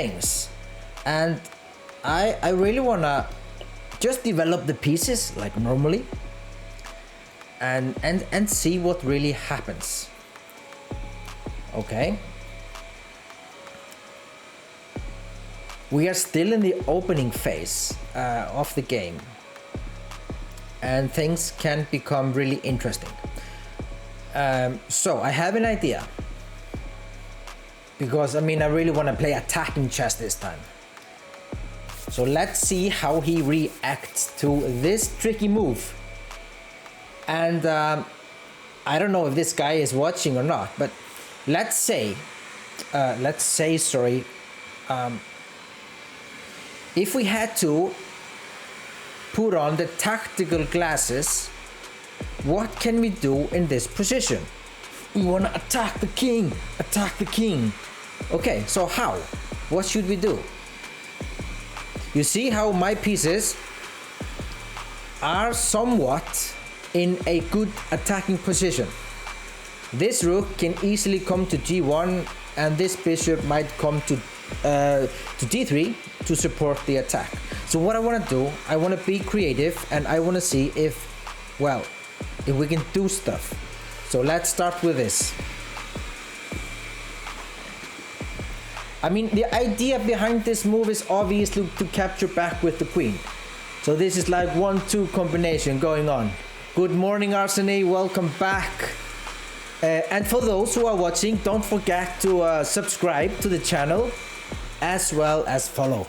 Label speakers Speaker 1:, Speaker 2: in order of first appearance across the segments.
Speaker 1: things, and I really wanna just develop the pieces like normally, and see what really happens. Okay. We are still in the opening phase of the game, and things can become really interesting. So I have an idea, because I mean I really want to play attacking chess this time. So let's see how he reacts to this tricky move. And I don't know if this guy is watching or not, but let's say if we had to put on the tactical glasses, what can we do in this position? We want to attack the king. Okay, so how? What should we do? You see how my pieces are somewhat in a good attacking position. This rook can easily come to g1, and this bishop might come to d3 to support the attack. So what I want to do, I want to be creative, and I want to see if we can do stuff. So let's start with this. I mean, the idea behind this move is obviously to capture back with the queen. So this is like 1-2 combination going on. Good morning, Arsene, welcome back. And for those who are watching, don't forget to subscribe to the channel as well as follow.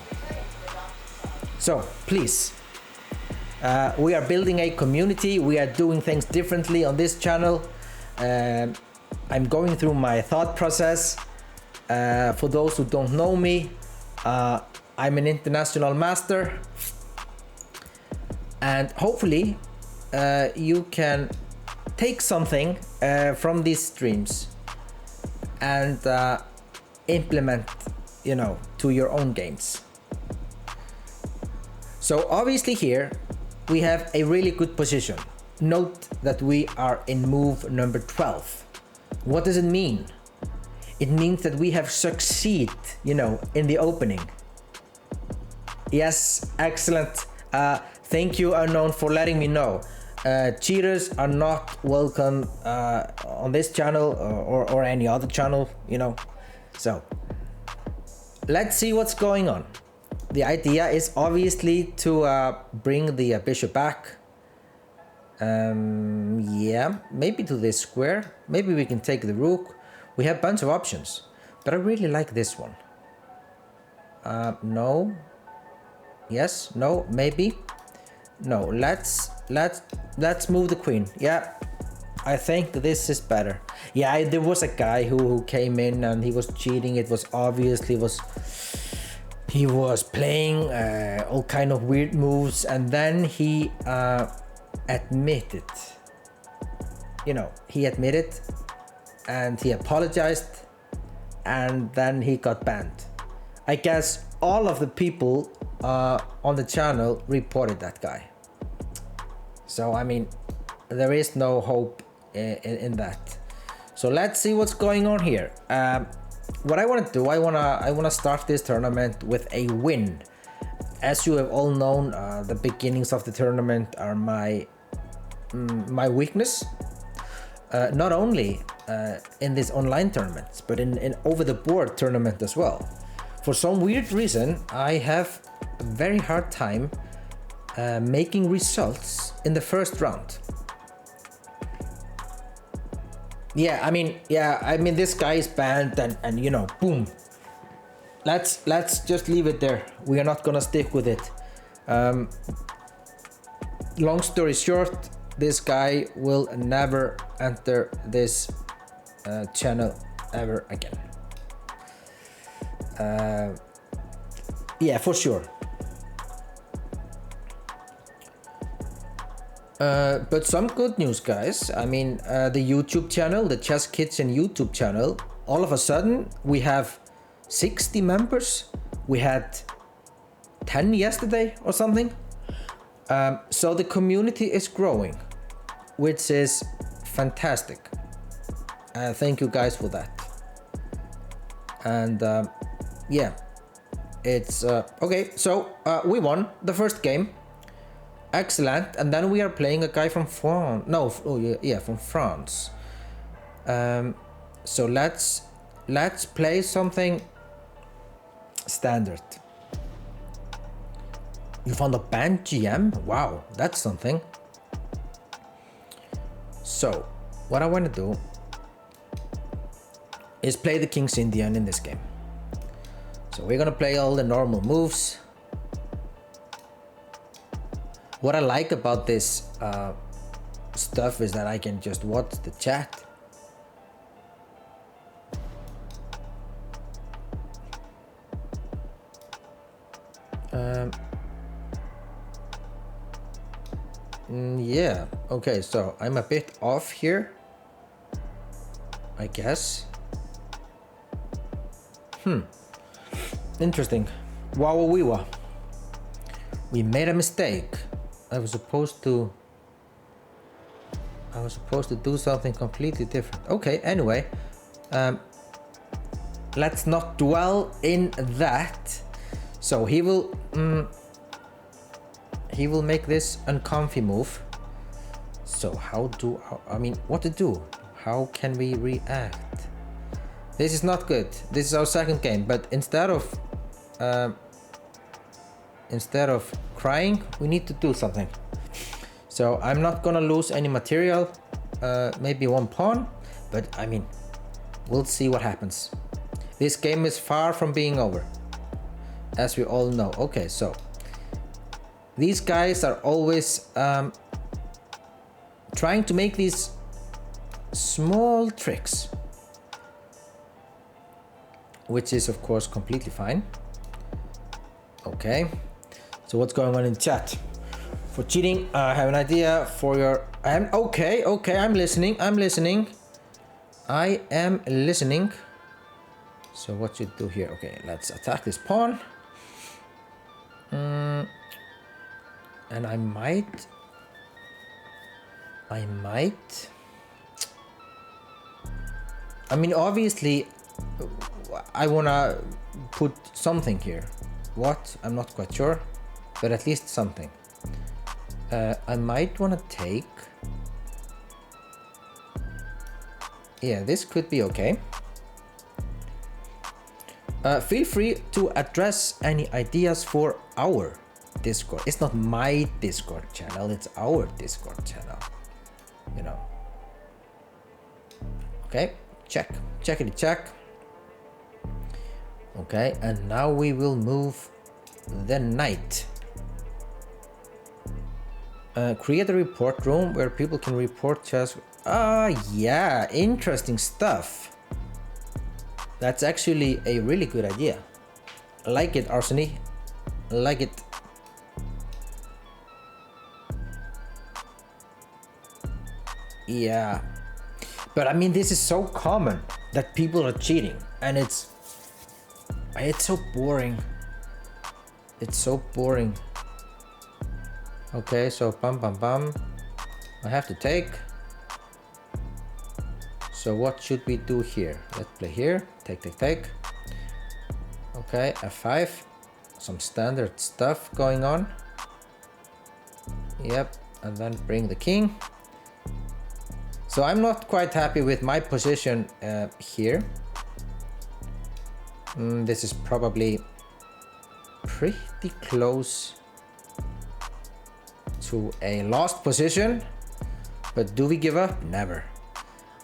Speaker 1: So please, we are building a community. We are doing things differently on this channel. I'm going through my thought process. For those who don't know me, I'm an international master, and hopefully you can take something from these streams and implement, to your own games. So obviously here we have a really good position. Note that we are in move number 12. What does it mean? It means that we have succeed, in the opening. Yes, excellent. Thank you, Unknown, for letting me know. Cheaters are not welcome on this channel or any other channel, So let's see what's going on. The idea is obviously to bring the bishop back. Yeah, maybe to this square. Maybe we can take the rook. We have a bunch of options, but I really like this one. No. Yes, no, maybe. No, let's move the queen. Yeah, I think this is better. Yeah, there was a guy who came in and he was cheating. It was obviously he was playing all kind of weird moves, and then he admitted. He admitted. And he apologized, and then he got banned. I guess all of the people on the channel reported that guy. So I mean, there is no hope in that. So let's see what's going on here. What I want to do, I want to start this tournament with a win. As you have all known, the beginnings of the tournament are my weakness. Not only in these online tournaments, but in over-the-board tournament as well. For some weird reason, I have a very hard time making results in the first round. I mean this guy is banned, and boom. Let's just leave it there. We are not gonna stick with it. Long story short, this guy will never enter this channel ever again. Yeah, for sure. But some good news, guys. I mean, the YouTube channel, the TheChessKitchen YouTube channel, all of a sudden we have 60 members. We had 10 yesterday or something. So the community is growing, which is fantastic. Thank you guys for that. And yeah, It's okay. So we won the first game. Excellent. And then we are playing a guy from France. No, oh yeah, from France. So let's play something standard. You found a banned GM? Wow, that's something. So, what I want to do is play the King's Indian in this game. So we're gonna play all the normal moves. What I like about this stuff is that I can just watch the chat. Yeah, okay, so I'm a bit off here, I guess. Interesting. Wow. We made a mistake. I was supposed to do something completely different. Okay, anyway, let's not dwell in that. So he will make this uncomfy move. So I mean, what to do? How can we react? This is not good. This is our second game, but instead of crying, we need to do something. So I'm not gonna lose any material, maybe one pawn, but I mean, we'll see what happens. This game is far from being over, as we all know. Okay, so these guys are always trying to make these small tricks, which is of course completely fine. Okay, so what's going on in chat? For cheating, I have an idea for your... Okay, I'm listening. I am listening. So what should do here? Okay, let's attack this pawn. And I might... I mean, obviously, I wanna put something here. What? I'm not quite sure, but at least something. I might wanna take... Yeah, this could be okay. Feel free to address any ideas for our Discord. It's not my Discord channel, it's our Discord channel. You know. Okay, check. Okay, and now we will move the knight. Create a report room where people can report chess. Yeah, interesting stuff. That's actually a really good idea. I like it, Arseny. I like it. Yeah, but I mean, this is so common that people are cheating, and it's so boring. It's so boring. Okay, so bam. I have to take. So what should we do here? Let's play here. Take. Okay, f5. Some standard stuff going on. Yep, and then bring the king. So I'm not quite happy with my position here. This is probably pretty close to a lost position, but do we give up? Never.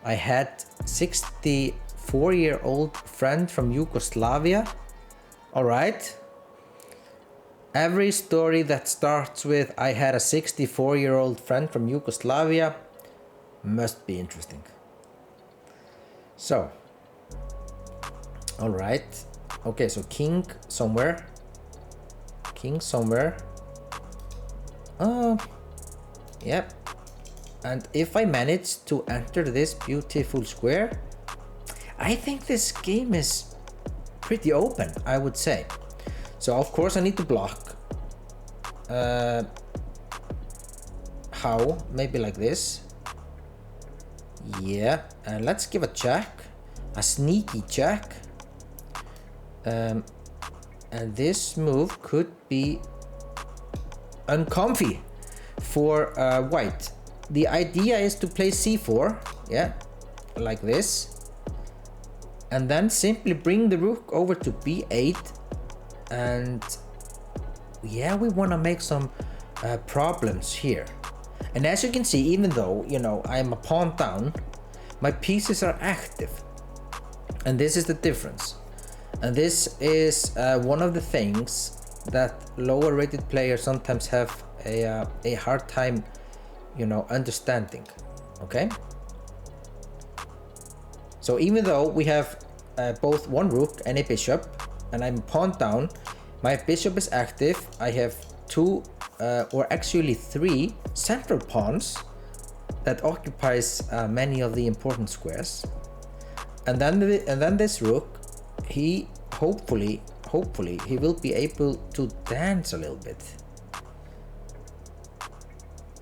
Speaker 1: I had 64-year-old friend from Yugoslavia. All right. Every story that starts with I had a 64-year-old friend from Yugoslavia must be interesting. So, all right. Okay, so king somewhere. Yep. And if I manage to enter this beautiful square, I think this game is pretty open, I would say. So of course I need to block. How? Maybe like this. Yeah, and let's give a check. A sneaky check. And this move could be uncomfy for white. The idea is to play c4, yeah, like this, and then simply bring the rook over to b8, and yeah, we want to make some problems here. And as you can see, even though, you know, I'm a pawn down, my pieces are active, and this is the difference. And this is one of the things that lower rated players sometimes have a hard time, you know, understanding. Okay, so even though we have both one rook and a bishop, and I'm pawn down, my bishop is active. I have two or actually three central pawns that occupies many of the important squares, and then this rook, he hopefully he will be able to dance a little bit.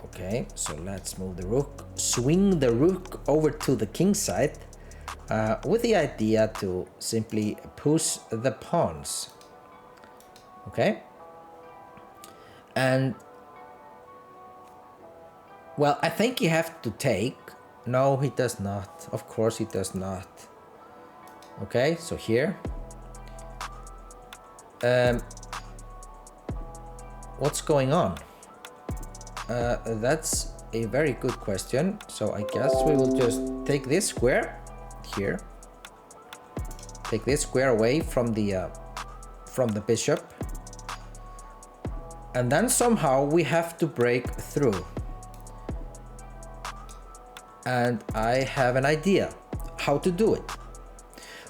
Speaker 1: Okay, so let's move the rook, swing the rook over to the king side, with the idea to simply push the pawns. Okay, and well, I think you have to take. No, he does not. Of course he does not. Okay, so here, what's going on? That's a very good question. So I guess we will just take this square here, take this square away from the bishop, and then somehow we have to break through. And I have an idea how to do it.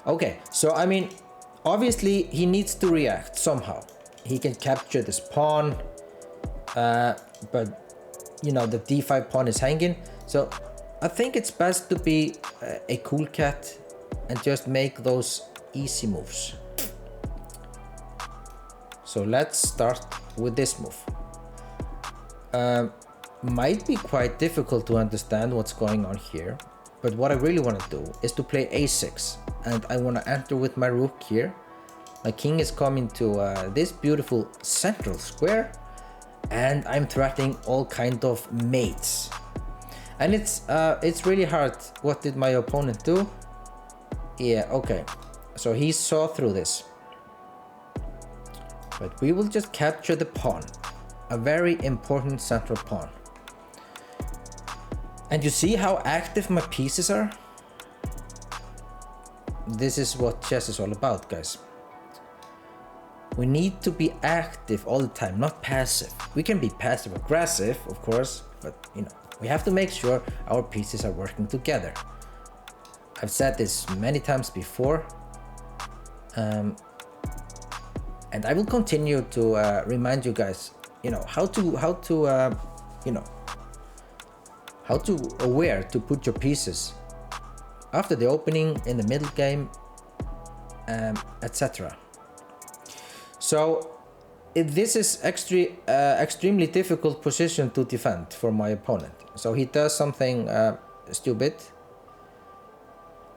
Speaker 1: Okay, so I mean, obviously he needs to react somehow. He can capture this pawn, but you know, the d5 pawn is hanging. So I think it's best to be a cool cat and just make those easy moves. So let's start with this move. Might be quite difficult to understand what's going on here, but what I really want to do is to play a6, and I want to enter with my rook here. My king is coming to this beautiful central square, and I'm threatening all kind of mates. And it's really hard. What did my opponent do? Yeah, okay, so he saw through this, but we will just capture the pawn, a very important central pawn. And you see how active my pieces are? This is what chess is all about, guys. We need to be active all the time, not passive. We can be passive aggressive, of course, but you know, we have to make sure our pieces are working together. I've said this many times before, and I will continue to remind you guys, you know, how to where to put your pieces after the opening, in the middle game, etc. So this is extremely difficult position to defend for my opponent. So he does something stupid.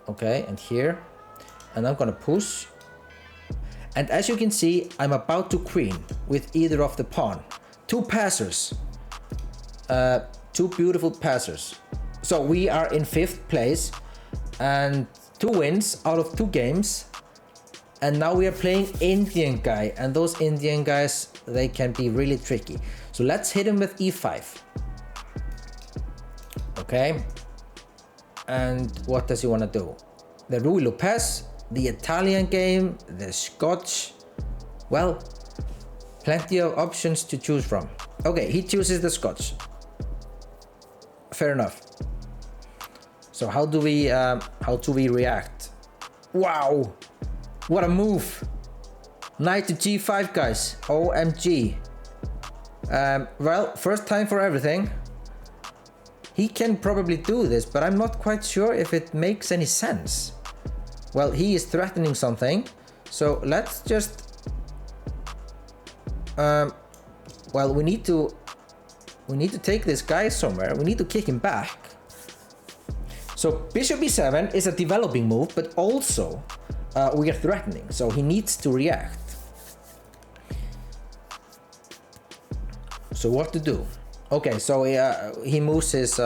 Speaker 1: Okay, and here, and I'm gonna push. And as you can see, I'm about to queen with either of the pawn. Two passers. Two beautiful passers. So we are in 5th place and 2 wins out of 2 games. And now we are playing Indian guy, and those Indian guys, they can be really tricky. So let's hit him with e5. Okay. And what does he want to do? The Ruy Lopez, the Italian game, the Scotch. Well, plenty of options to choose from. Okay, he chooses the Scotch. Fair enough. So how do we react? Wow, what a move! Knight to g5, guys. OMG. Well, first time for everything. He can probably do this, but I'm not quite sure if it makes any sense. Well, he is threatening something, so let's just well, we need to take this guy somewhere. We need to kick him back. So bishop e7 is a developing move, but also we are threatening, so he needs to react. So what to do? Okay, so he moves his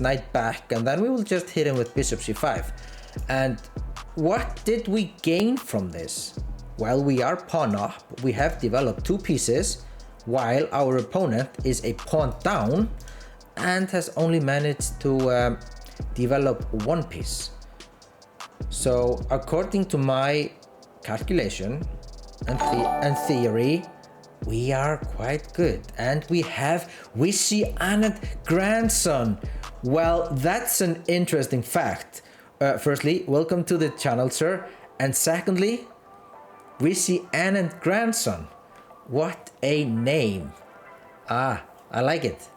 Speaker 1: knight back, and then we will just hit him with bishop c5. And what did we gain from this? Well, we are pawn up. We have developed 2 pieces, while our opponent is a pawn down and has only managed to develop 1 piece. So according to my calculation and theory, we are quite good, and we have Wishy Anand grandson. Well, that's an interesting fact. Firstly, welcome to the channel, sir, and secondly, Wishy Anand grandson. What a name. I like it.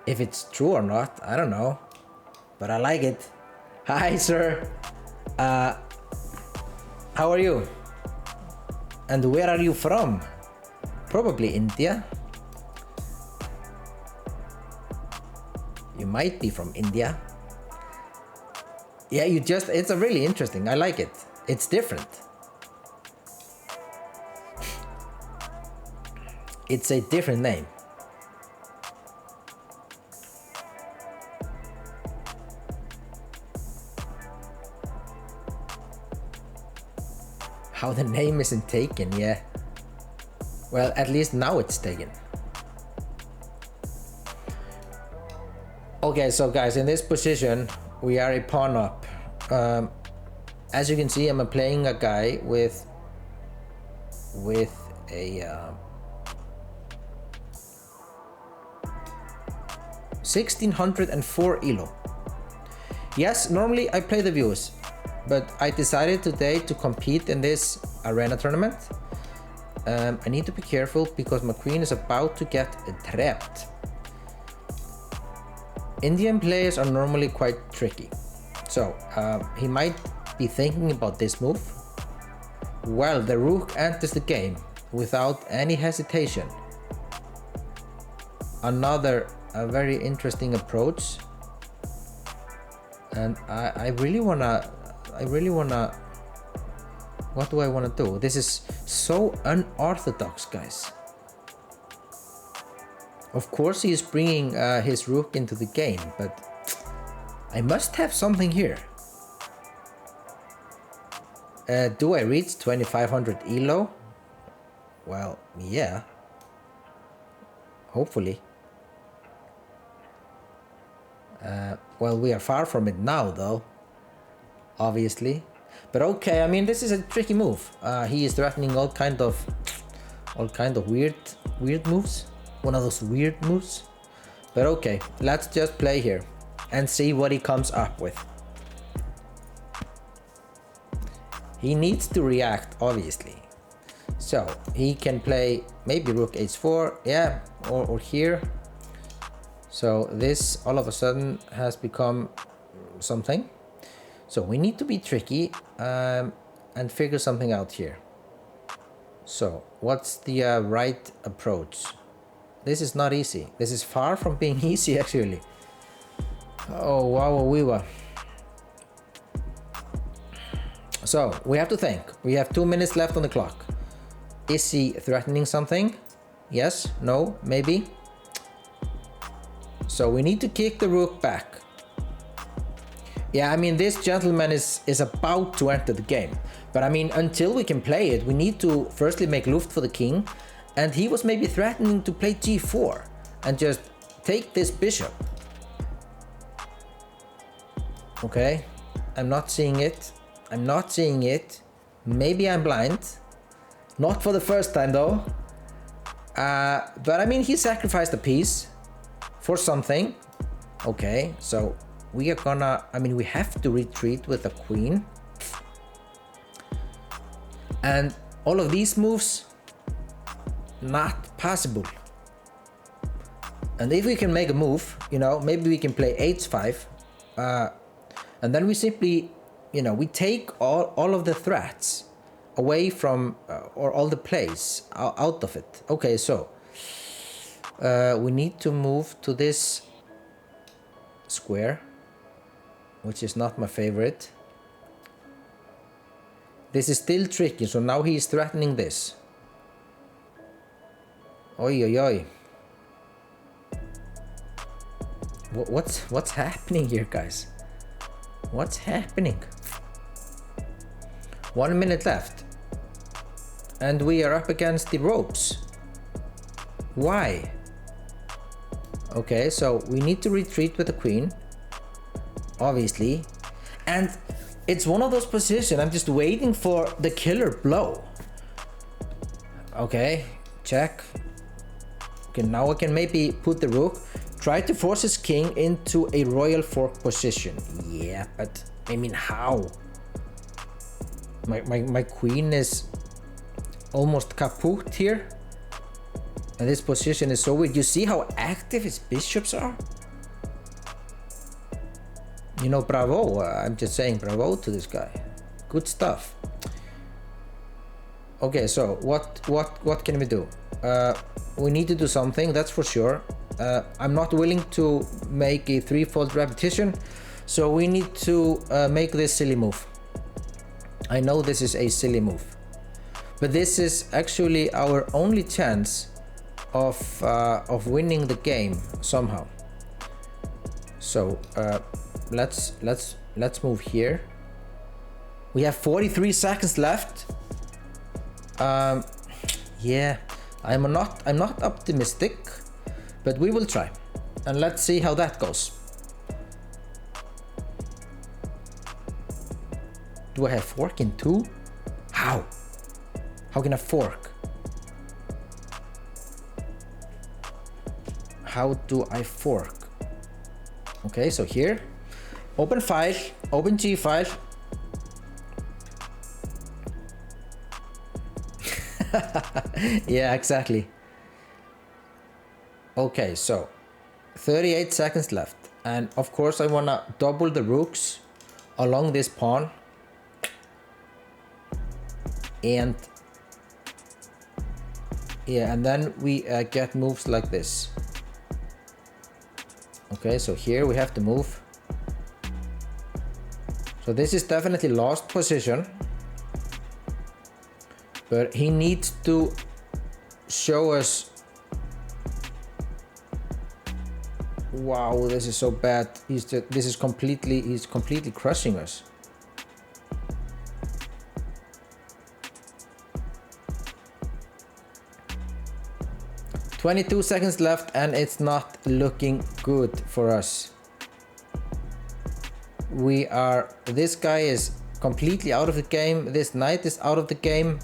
Speaker 1: If it's true or not, I don't know, but I like it. Hi, sir. How are you? And where are you from? Probably India. You might be from India. Yeah, it's a really interesting. I like it. It's different. It's a different name. How the name isn't taken, yeah. Well, at least now it's taken. Okay, so guys, in this position, we are a pawn up. As you can see, I'm playing a guy with a 1604 elo. Yes, normally I play the views, but I decided today to compete in this arena tournament. I need to be careful because my queen is about to get trapped. Indian players are normally quite tricky, so he might be thinking about this move. Well, the rook enters the game without any hesitation. Another very interesting approach, and I really wanna. What do I wanna do? This is so unorthodox, guys. Of course, he is bringing his rook into the game, but I must have something here. Do I reach 2500 elo? Well, yeah. Hopefully. Well, we are far from it now, though. Obviously. But okay, I mean, this is a tricky move. He is threatening all kind of weird moves. One of those weird moves. But okay, let's just play here and see what he comes up with. He needs to react, obviously. So he can play maybe rook h4, yeah, or here. So this all of a sudden has become something. So we need to be tricky and figure something out here. So what's the right approach? This is not easy. This is far from being easy, actually. Oh, wow, we were. So we have to think. We have 2 minutes left on the clock. Is he threatening something? Yes, no, maybe. So we need to kick the rook back. Yeah, I mean, this gentleman is about to enter the game. But I mean, until we can play it, we need to firstly make Luft for the king. And he was maybe threatening to play g4 and just take this bishop. Okay, I'm not seeing it. I'm not seeing it. Maybe I'm blind. Not for the first time though. But I mean, he sacrificed a piece for something. Okay, so we are gonna, I mean, we have to retreat with the queen. And all of these moves, not possible. And if we can make a move, you know, maybe we can play h5. And then we simply, you know, we take all of the threats away from, or all the plays out of it. Okay, so we need to move to this square, which is not my favorite. This is still tricky, so now he is threatening this. Oi, oi, oi. What's happening here, guys? What's happening? 1 minute left. And we are up against the ropes. Why? Okay, so we need to retreat with the queen. Obviously. And it's one of those positions, I'm just waiting for the killer blow. Okay, check. Okay, now I can maybe put the rook. Try to force his king into a royal fork position. Yeah, but I mean, how? My queen is almost kaput here. And this position is so weird. You see how active his bishops are? You know, bravo. I'm just saying bravo to this guy. Good stuff. Okay, so what can we do? We need to do something, that's for sure. I'm not willing to make a threefold repetition, so we need to make this silly move. I know this is a silly move, but this is actually our only chance of winning the game somehow. So let's move here. We have 43 seconds left. Yeah, I'm not optimistic, but we will try, and let's see how that goes. Do I have fork in two? How? How can I fork? How do I fork? Okay, so here, open file, open G file. Yeah, exactly. Okay, so 38 seconds left, and of course I wanna double the rooks along this pawn, and yeah, and then we get moves like this. Okay, so here we have to move. So this is definitely lost position, but he needs to show us. Wow, this is so bad. He's completely crushing us. "22 seconds left, and it's not looking good for us. This guy is completely out of the game. This knight is out of the game.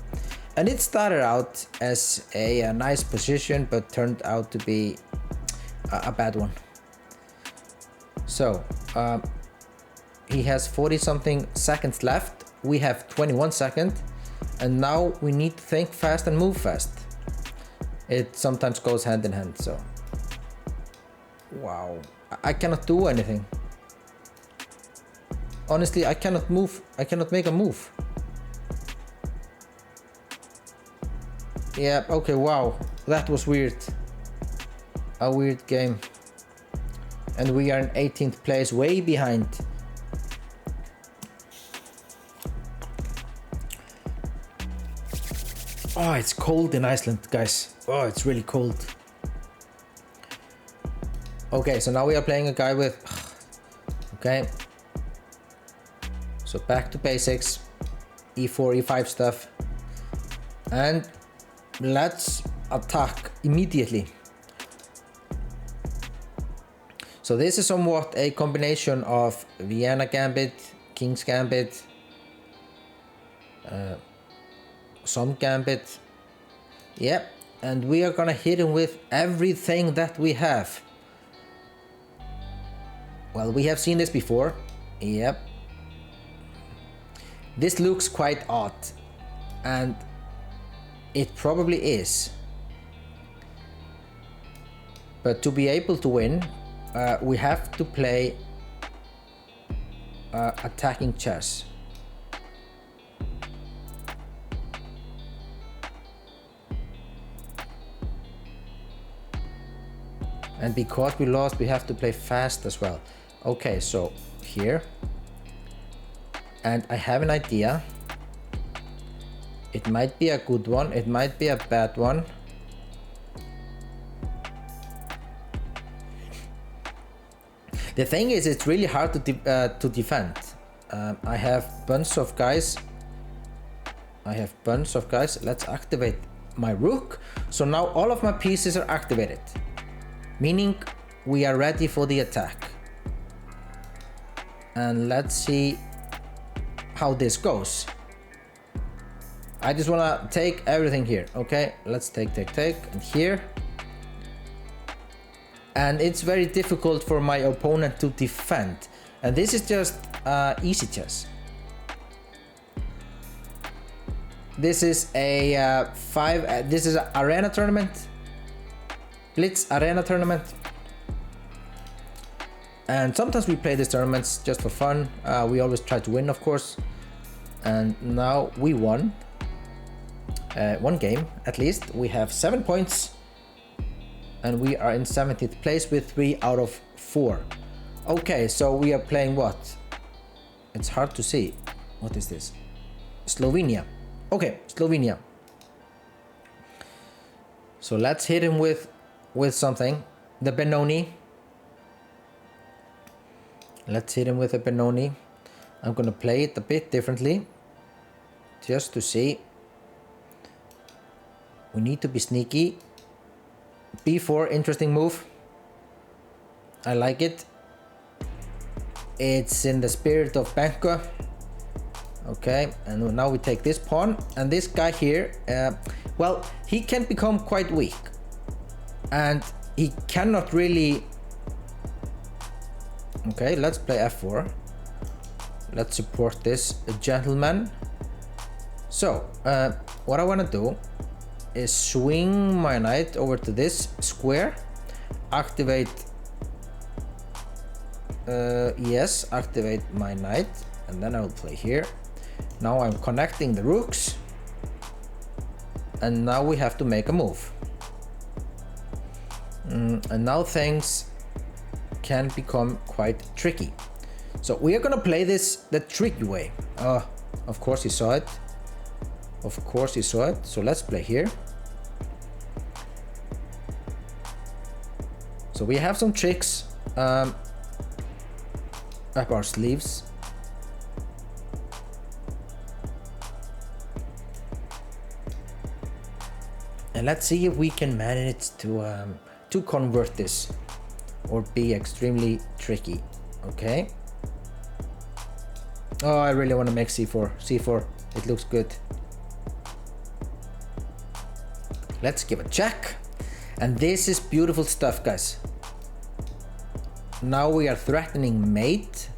Speaker 1: And it started out as a nice position, but turned out to be a bad one. So he has 40 something seconds left. We have 21 seconds, and now we need to think fast and move fast. It sometimes goes hand in hand. So wow, I cannot do anything. Honestly, I cannot move. I cannot make a move. Yeah, okay, wow, that was weird. A weird game. And we are in 18th place, way behind. Oh, it's cold in Iceland, guys. Oh, it's really cold. Okay, so now we are playing a guy with... Okay. So back to basics. E4, E5 stuff. And let's attack immediately. So this is somewhat a combination of Vienna Gambit, King's Gambit, some Gambit. Yep, and we are gonna hit him with everything that we have. Well, we have seen this before. Yep. This looks quite odd, and it probably is. But to be able to win, we have to play attacking chess. And because we lost, we have to play fast as well. Okay, so here. And I have an idea. It might be a good one, it might be a bad one. The thing is, it's really hard to defend. I have bunch of guys. Let's activate my rook. So now all of my pieces are activated, meaning we are ready for the attack. And let's see how this goes. I just wanna take everything here. Okay, let's take and here. And it's very difficult for my opponent to defend. And this is just easy chess. This is a this is an arena tournament, Blitz arena tournament. And sometimes we play these tournaments just for fun. We always try to win, of course. And now we won one game at least. We have 7 points. And we are in 70th place with 3 out of 4. Okay, so we are playing what? It's hard to see. What is this? Slovenia. Okay, Slovenia. So let's hit him with something. The Benoni. Let's hit him with a Benoni. I'm gonna play it a bit differently, just to see. We need to be sneaky. B4, interesting move. I like it. It's in the spirit of Banco. Okay, and now we take this pawn, and this guy here, well, he can become quite weak, and he cannot really. Okay, let's play f4. Let's support this gentleman. So, what I want to do is swing my knight over to this square, activate, yes, activate my knight, and then I will play here. Now I'm connecting the rooks, and now we have to make a move. And now things can become quite tricky. So we are gonna play this the tricky way. Of course he saw it. Of course he saw it. So let's play here. So we have some tricks up our sleeves. And let's see if we can manage to convert this or be extremely tricky. Okay. Oh, I really want to make c4. c4, it looks good. Let's give a check. And this is beautiful stuff, guys. Now we are threatening mate.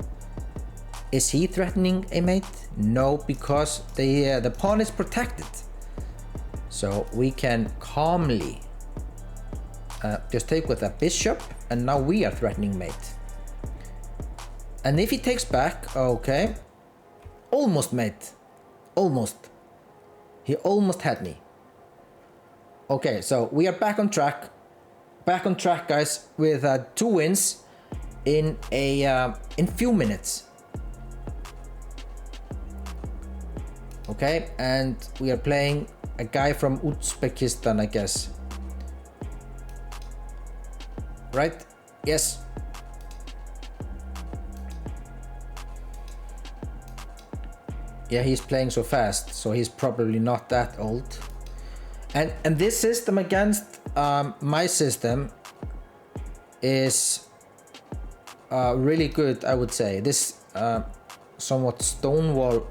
Speaker 1: Is he threatening a mate? No, because the pawn is protected. So we can calmly just take with a bishop, and now we are threatening mate. And if he takes back, okay, almost mate, almost. He almost had me. Okay, so we are back on track, guys, with 2 wins in few minutes. Okay, and we are playing a guy from Uzbekistan, I guess. Right? Yes. Yeah, he's playing so fast, so he's probably not that old. And this system against my system is really good, I would say. This somewhat stonewall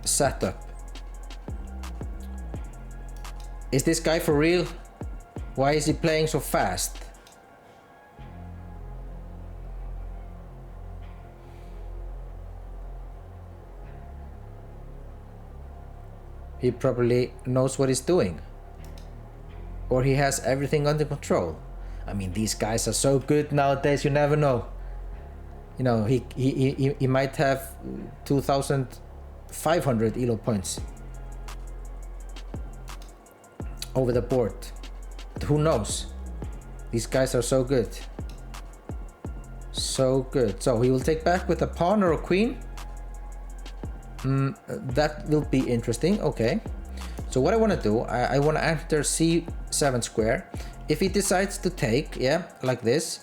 Speaker 1: setup. Is this guy for real? Why is he playing so fast? He probably knows what he's doing. Or he has everything under control. I mean, these guys are so good nowadays, you never know. You know, he might have 2,500 ELO points over the board. But who knows? These guys are so good. So good. So he will take back with a pawn or a queen. That will be interesting. Okay. So what I want to do, I want to enter c7 square. If he decides to take, yeah, like this,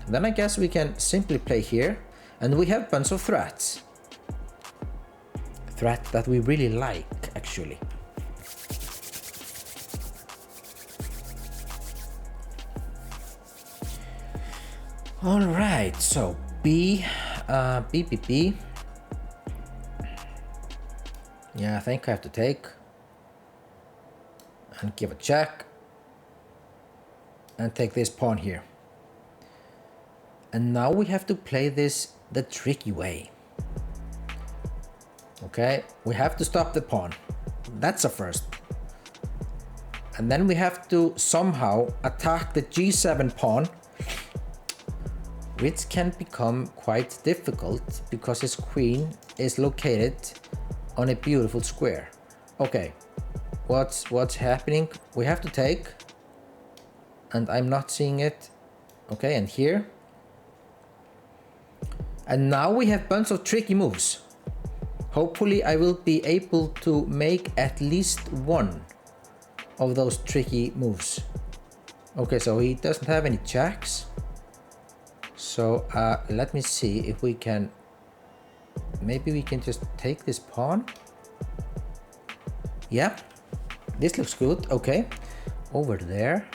Speaker 1: Then I guess we can simply play here, and we have a bunch of threats. Threat that we really like, actually. All right, so B. Yeah, I think I have to take and give a check and take this pawn here. And now we have to play this the tricky way. Okay, we have to stop the pawn. That's a first. And then we have to somehow attack the g7 pawn, which can become quite difficult because his queen is located on a beautiful square. Okay, what's happening? We have to take, and I'm not seeing it. Okay, and here. And now we have a bunch of tricky moves. Hopefully I will be able to make at least one of those tricky moves. Okay, so he doesn't have any checks. So let me see if we can, maybe we can just take this pawn. Yeah, this looks good. Okay, over there.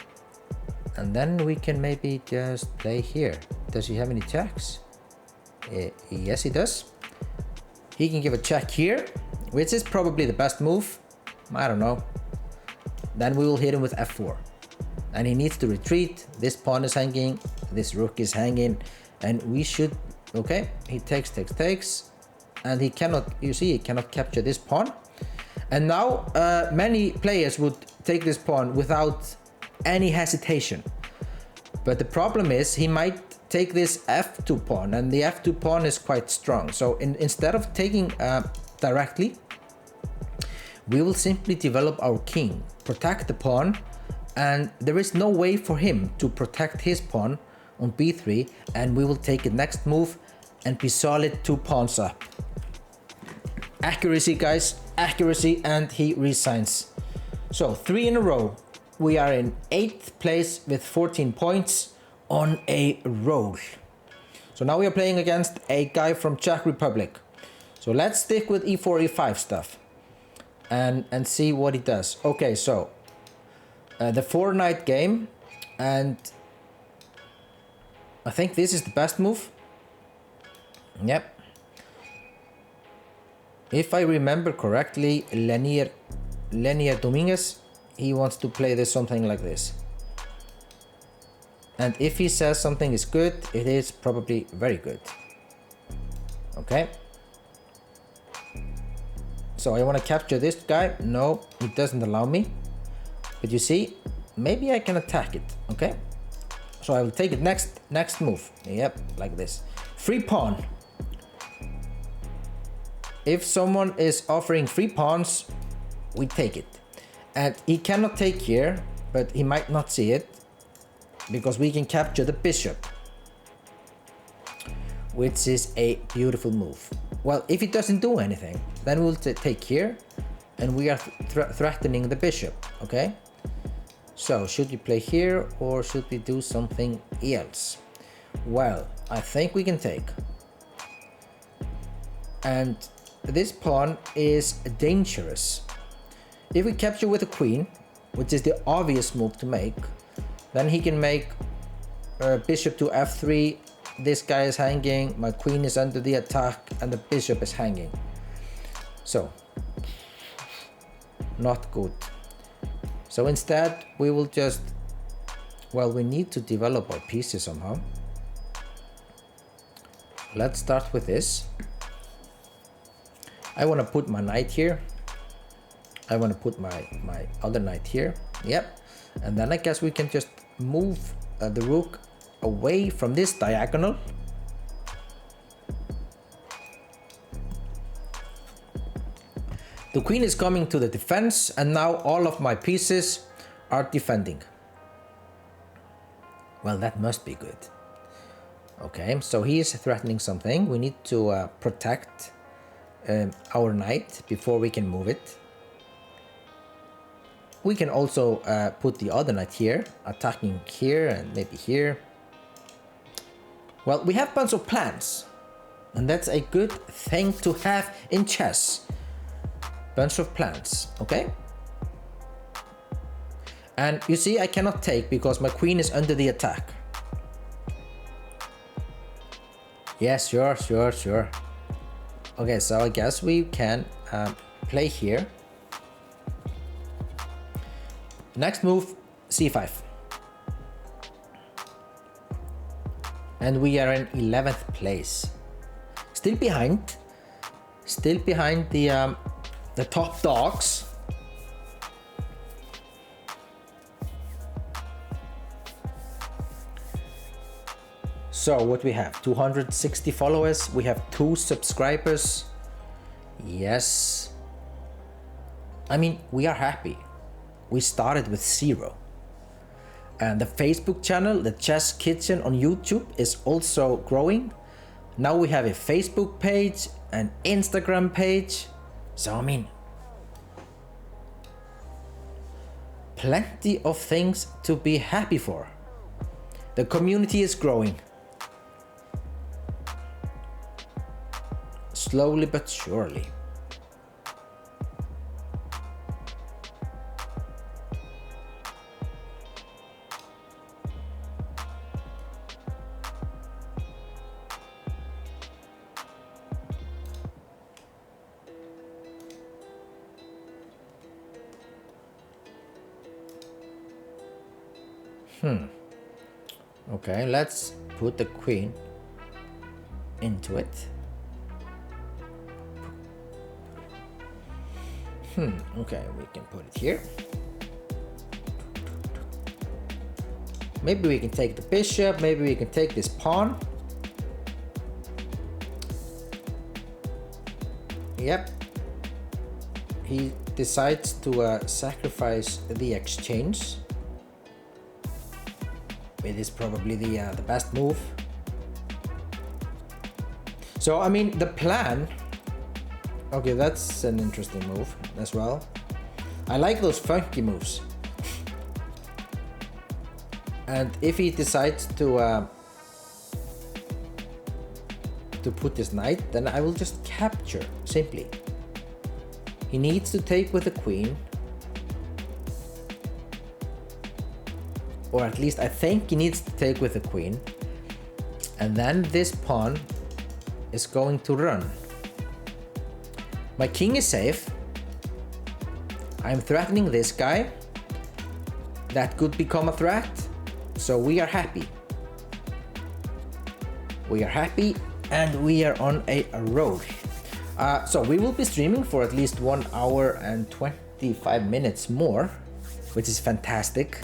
Speaker 1: And then we can maybe just play here. Does he have any checks? Yes, he does. He can give a check here, which is probably the best move. I don't know. Then we will hit him with f4. And he needs to retreat. This pawn is hanging. This rook is hanging. And we should... Okay, he takes. And he cannot... You see, he cannot capture this pawn. And now many players would take this pawn without any hesitation. But the problem is he might take this f2 pawn, and the f2 pawn is quite strong. So instead of taking directly, we will simply develop our king, protect the pawn, and there is no way for him to protect his pawn on b3, and we will take the next move and be solid 2 pawns up. Accuracy, guys, accuracy, and he resigns. So 3 in a row. We are in 8th place with 14 points on a roll. So now we are playing against a guy from Czech Republic. So let's stick with e4, e5 stuff and see what he does. Okay, so the 4-knight game, and I think this is the best move. Yep. If I remember correctly, Lenier Dominguez, he wants to play this something like this. And if he says something is good, it is probably very good. Okay. So I want to capture this guy. No, it doesn't allow me. But you see, maybe I can attack it. Okay. So I will take it next move. Yep, like this. Free pawn. If someone is offering free pawns, we take it. And he cannot take here, but he might not see it, because we can capture the bishop, which is a beautiful move. Well, if it doesn't do anything, then we'll take here, and we are threatening the bishop. Okay, so should we play here, or should we do something else? Well, I think we can take, and this pawn is dangerous. If we capture with a queen, which is the obvious move to make, then he can make bishop to f3. This guy is hanging, my queen is under the attack, and the bishop is hanging. So, not good. So instead, we will just... Well, we need to develop our pieces somehow. Let's start with this. I want to put my knight here. I want to put my other knight here. Yep. And then I guess we can just move the rook away from this diagonal. The queen is coming to the defense, and now all of my pieces are defending. Well, that must be good. Okay, so he is threatening something. We need to protect our knight before we can move it. We can also put the other knight here, attacking here and maybe here. Well, we have a bunch of plans. And that's a good thing to have in chess. Bunch of plans, okay? And you see, I cannot take because my queen is under the attack. Yes, sure. Okay, so I guess we can play here. Next move, c5. And we are in 11th place. Still behind the top dogs. So what we have, 260 followers, we have 2 subscribers. Yes. I mean, we are happy. We started with 0. And the Facebook channel, the Chess Kitchen on YouTube, is also growing. Now we have a Facebook page, an Instagram page. So I mean, plenty of things to be happy for. The community is growing. Slowly but surely. Okay, let's put the queen into it. Okay, we can put it here. Maybe we can take the bishop, maybe we can take this pawn. Yep. He decides to sacrifice the exchange. It is probably the best move. So I mean, the plan. Okay, that's an interesting move as well. I like those funky moves. And if he decides to put this knight, then I will just capture simply. He needs to take with the queen. Or at least I think he needs to take with the queen. And then this pawn is going to run. My king is safe. I'm threatening this guy. That could become a threat. So we are happy. We are happy and we are on a roll. So we will be streaming for at least 1 hour and 25 minutes more, which is fantastic.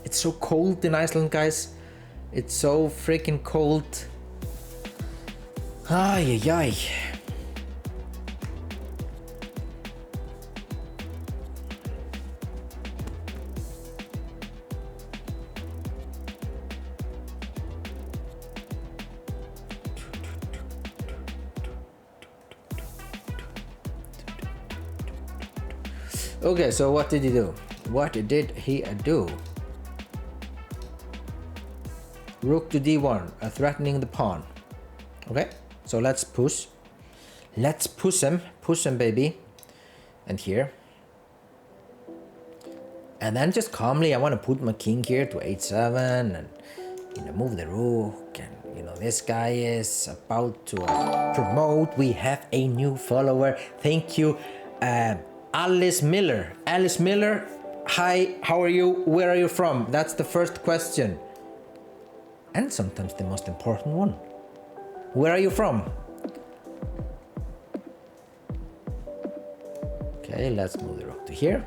Speaker 1: It's so cold in Iceland, guys. It's so freaking cold. Ay, ay, ay. Okay, so what did he do? What did he do? Rook to d1, threatening the pawn. Okay, so let's push. Let's push him, baby. And here. And then just calmly, I want to put my king here to h7 and, you know, move the rook. And, you know, this guy is about to promote. We have a new follower. Thank you, Alice Miller. Alice Miller, hi, how are you? Where are you from? That's the first question. And sometimes the most important one. Where are you from? Okay, let's move the rook to here.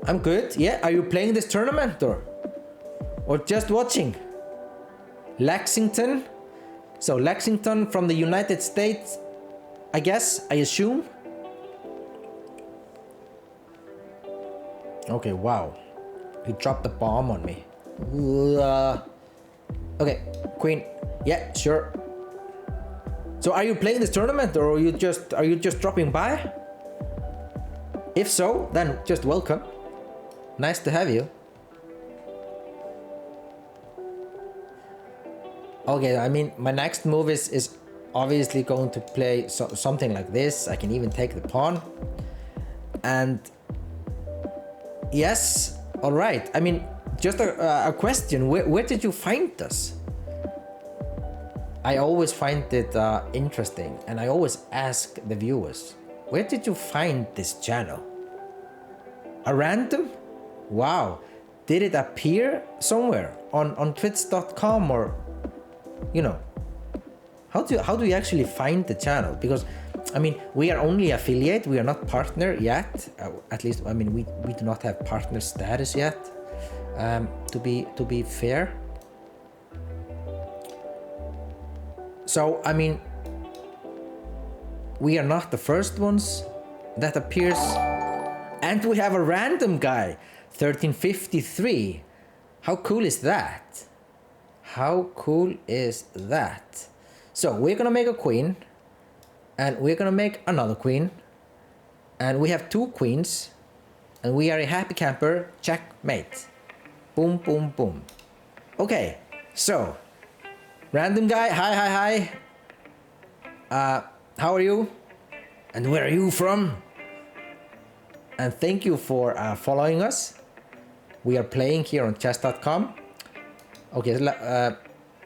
Speaker 1: I'm good. Yeah, are you playing this tournament or just watching? Lexington. So Lexington from the United States, I guess, I assume. Okay, wow. He dropped the bomb on me. Okay, queen. Yeah, sure. So are you playing this tournament or are you just dropping by? If so, then just welcome. Nice to have you. Okay, I mean, my next move is obviously going to play something like this. I can even take the pawn. And yes, all right. I mean, just a question. Where did you find us? I always find it interesting, and I always ask the viewers, where did you find this channel? A random? Wow. Did it appear somewhere on twitch.com, or, you know, how do you actually find the channel? Because, I mean, we are only affiliate, we are not partner yet. At least, I mean, we do not have partner status yet, to be fair. So, I mean, we are not the first ones that appears. And we have a random guy, 1353. How cool is that? How cool is that? So we're gonna make a queen, and we're gonna make another queen, and we have 2 queens, and we are a happy camper. Checkmate. Boom, boom, boom. Okay, so random guy, hi. How are you? And where are you from? And thank you for following us. We are playing here on chess.com. Okay,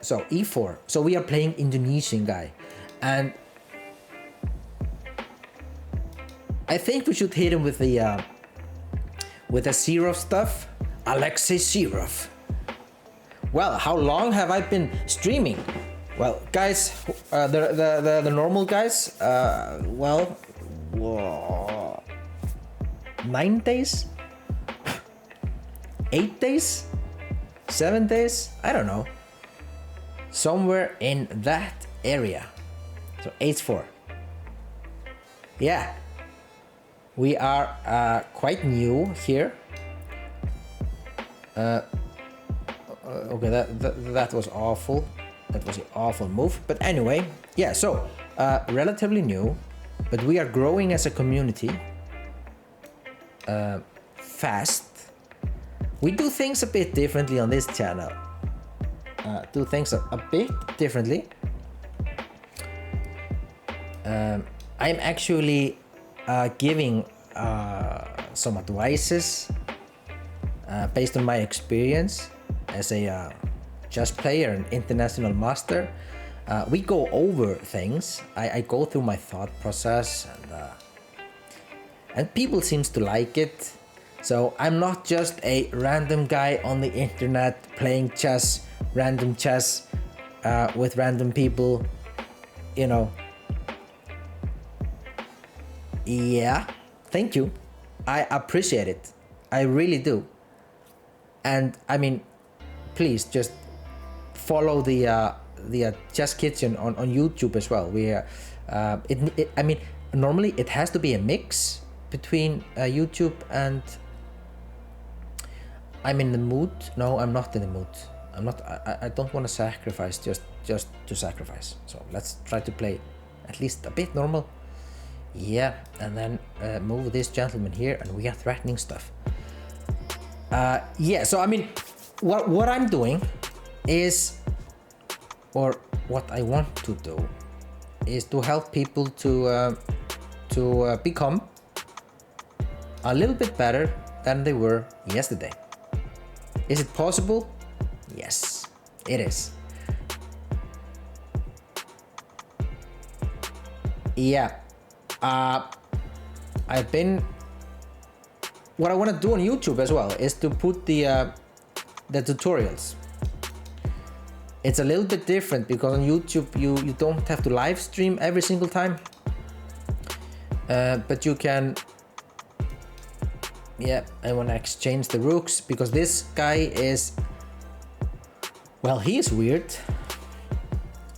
Speaker 1: so e4. So we are playing Indonesian guy, and I think we should hit him with the Zerov stuff. Alexei Zerov. Well, how long have I been streaming? Well, guys, the normal guys, well, 9 days, 8 days, 7 days, I don't know, somewhere in that area. So h4. Yeah, we are quite new here. Okay, that was awful. That was an awful move. But anyway, yeah, so relatively new, but we are growing as a community fast. We do things a bit differently on this channel. Do things a bit differently. I'm actually giving some advices based on my experience as a chess player and international master. We go over things. I go through my thought process, and people seems to like it. So I'm not just a random guy on the internet playing chess, random chess with random people, you know. Yeah, thank you. I appreciate it. I really do. And I mean, please just follow the Chess Kitchen on YouTube as well. We I mean, normally it has to be a mix between YouTube and. I'm in the mood. No, I'm not in the mood. I'm not. I don't want to sacrifice just to sacrifice. So let's try to play at least a bit normal. Yeah, and then move this gentleman here, and we are threatening stuff. Yeah. So I mean, what I'm doing is, or what I want to do, is to help people to become a little bit better than they were yesterday. Is it possible? Yes, it is. Yeah, I've been. What I want to do on YouTube as well is to put the tutorials. It's a little bit different because on YouTube you don't have to live stream every single time, but you can. Yeah, I want to exchange the rooks because this guy is, well, he is weird.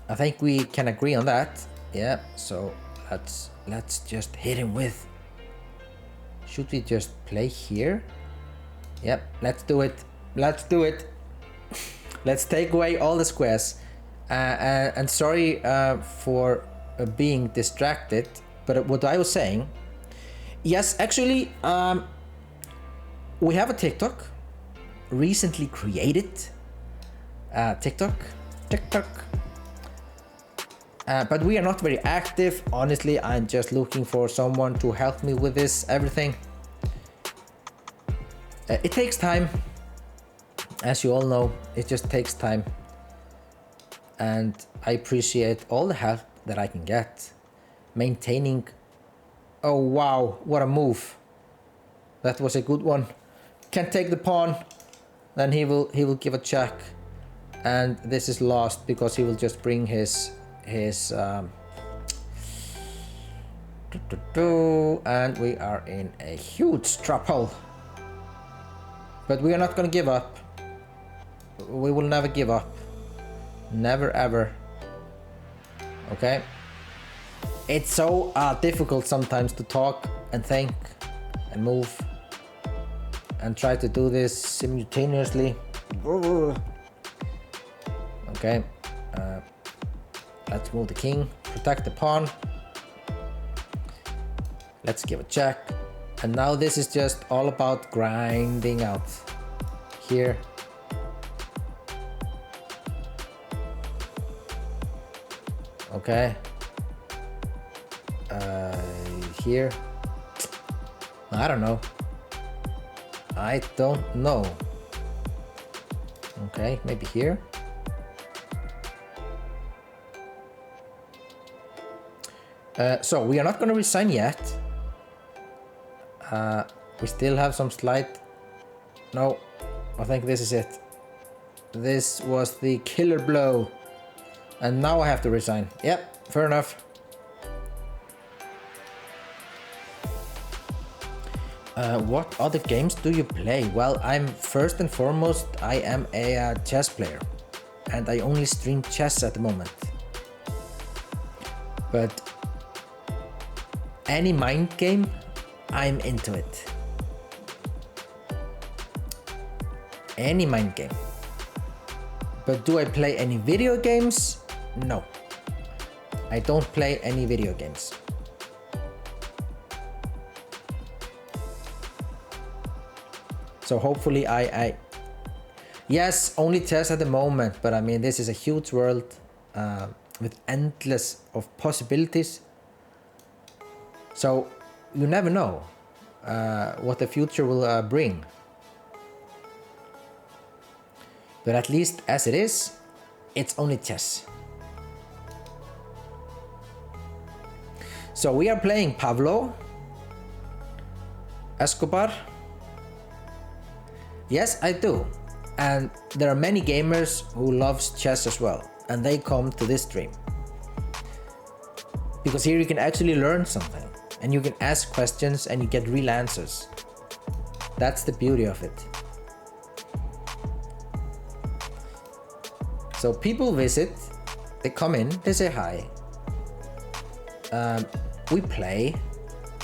Speaker 1: I think we can agree on that. Yeah, so let's just hit him with. Should we just play here? Yep, let's do it. Let's do it. Let's take away all the squares. And sorry for being distracted, but what I was saying, yes, actually, we have a TikTok, recently created TikTok, TikTok. But we are not very active. Honestly, I'm just looking for someone to help me with this everything. It takes time. As you all know, it just takes time. And I appreciate all the help that I can get. Maintaining... Oh wow, what a move. That was a good one. Can take the pawn. Then he will give a check. And this is lost because he will just bring his and we are in a huge trap hole. But we are not gonna give up. We will never give up. Never ever. Okay. It's so difficult sometimes to talk and think and move and try to do this simultaneously. Okay. Let's move the king, protect the pawn. Let's give a check. And now this is just all about grinding out here. Okay. Here. I don't know. I don't know. Okay, maybe here. So we are not going to resign yet. We still have some slight... No, I think this is it. This was the killer blow. And now I have to resign. Yep, fair enough. What other games do you play? Well, I'm first and foremost, I am a chess player. And I only stream chess at the moment. But any mind game, I'm into it. Any mind game. But do I play any video games? No. I don't play any video games. So hopefully yes, only chess at the moment, but I mean this is a huge world with endless of possibilities. So you never know what the future will bring. But at least as it is, it's only chess. So we are playing Pablo Escobar. Yes, I do. And there are many gamers who loves chess as well. And they come to this stream. Because here you can actually learn something. And you can ask questions and you get real answers. That's the beauty of it. So people visit, they come in, they say hi. We play,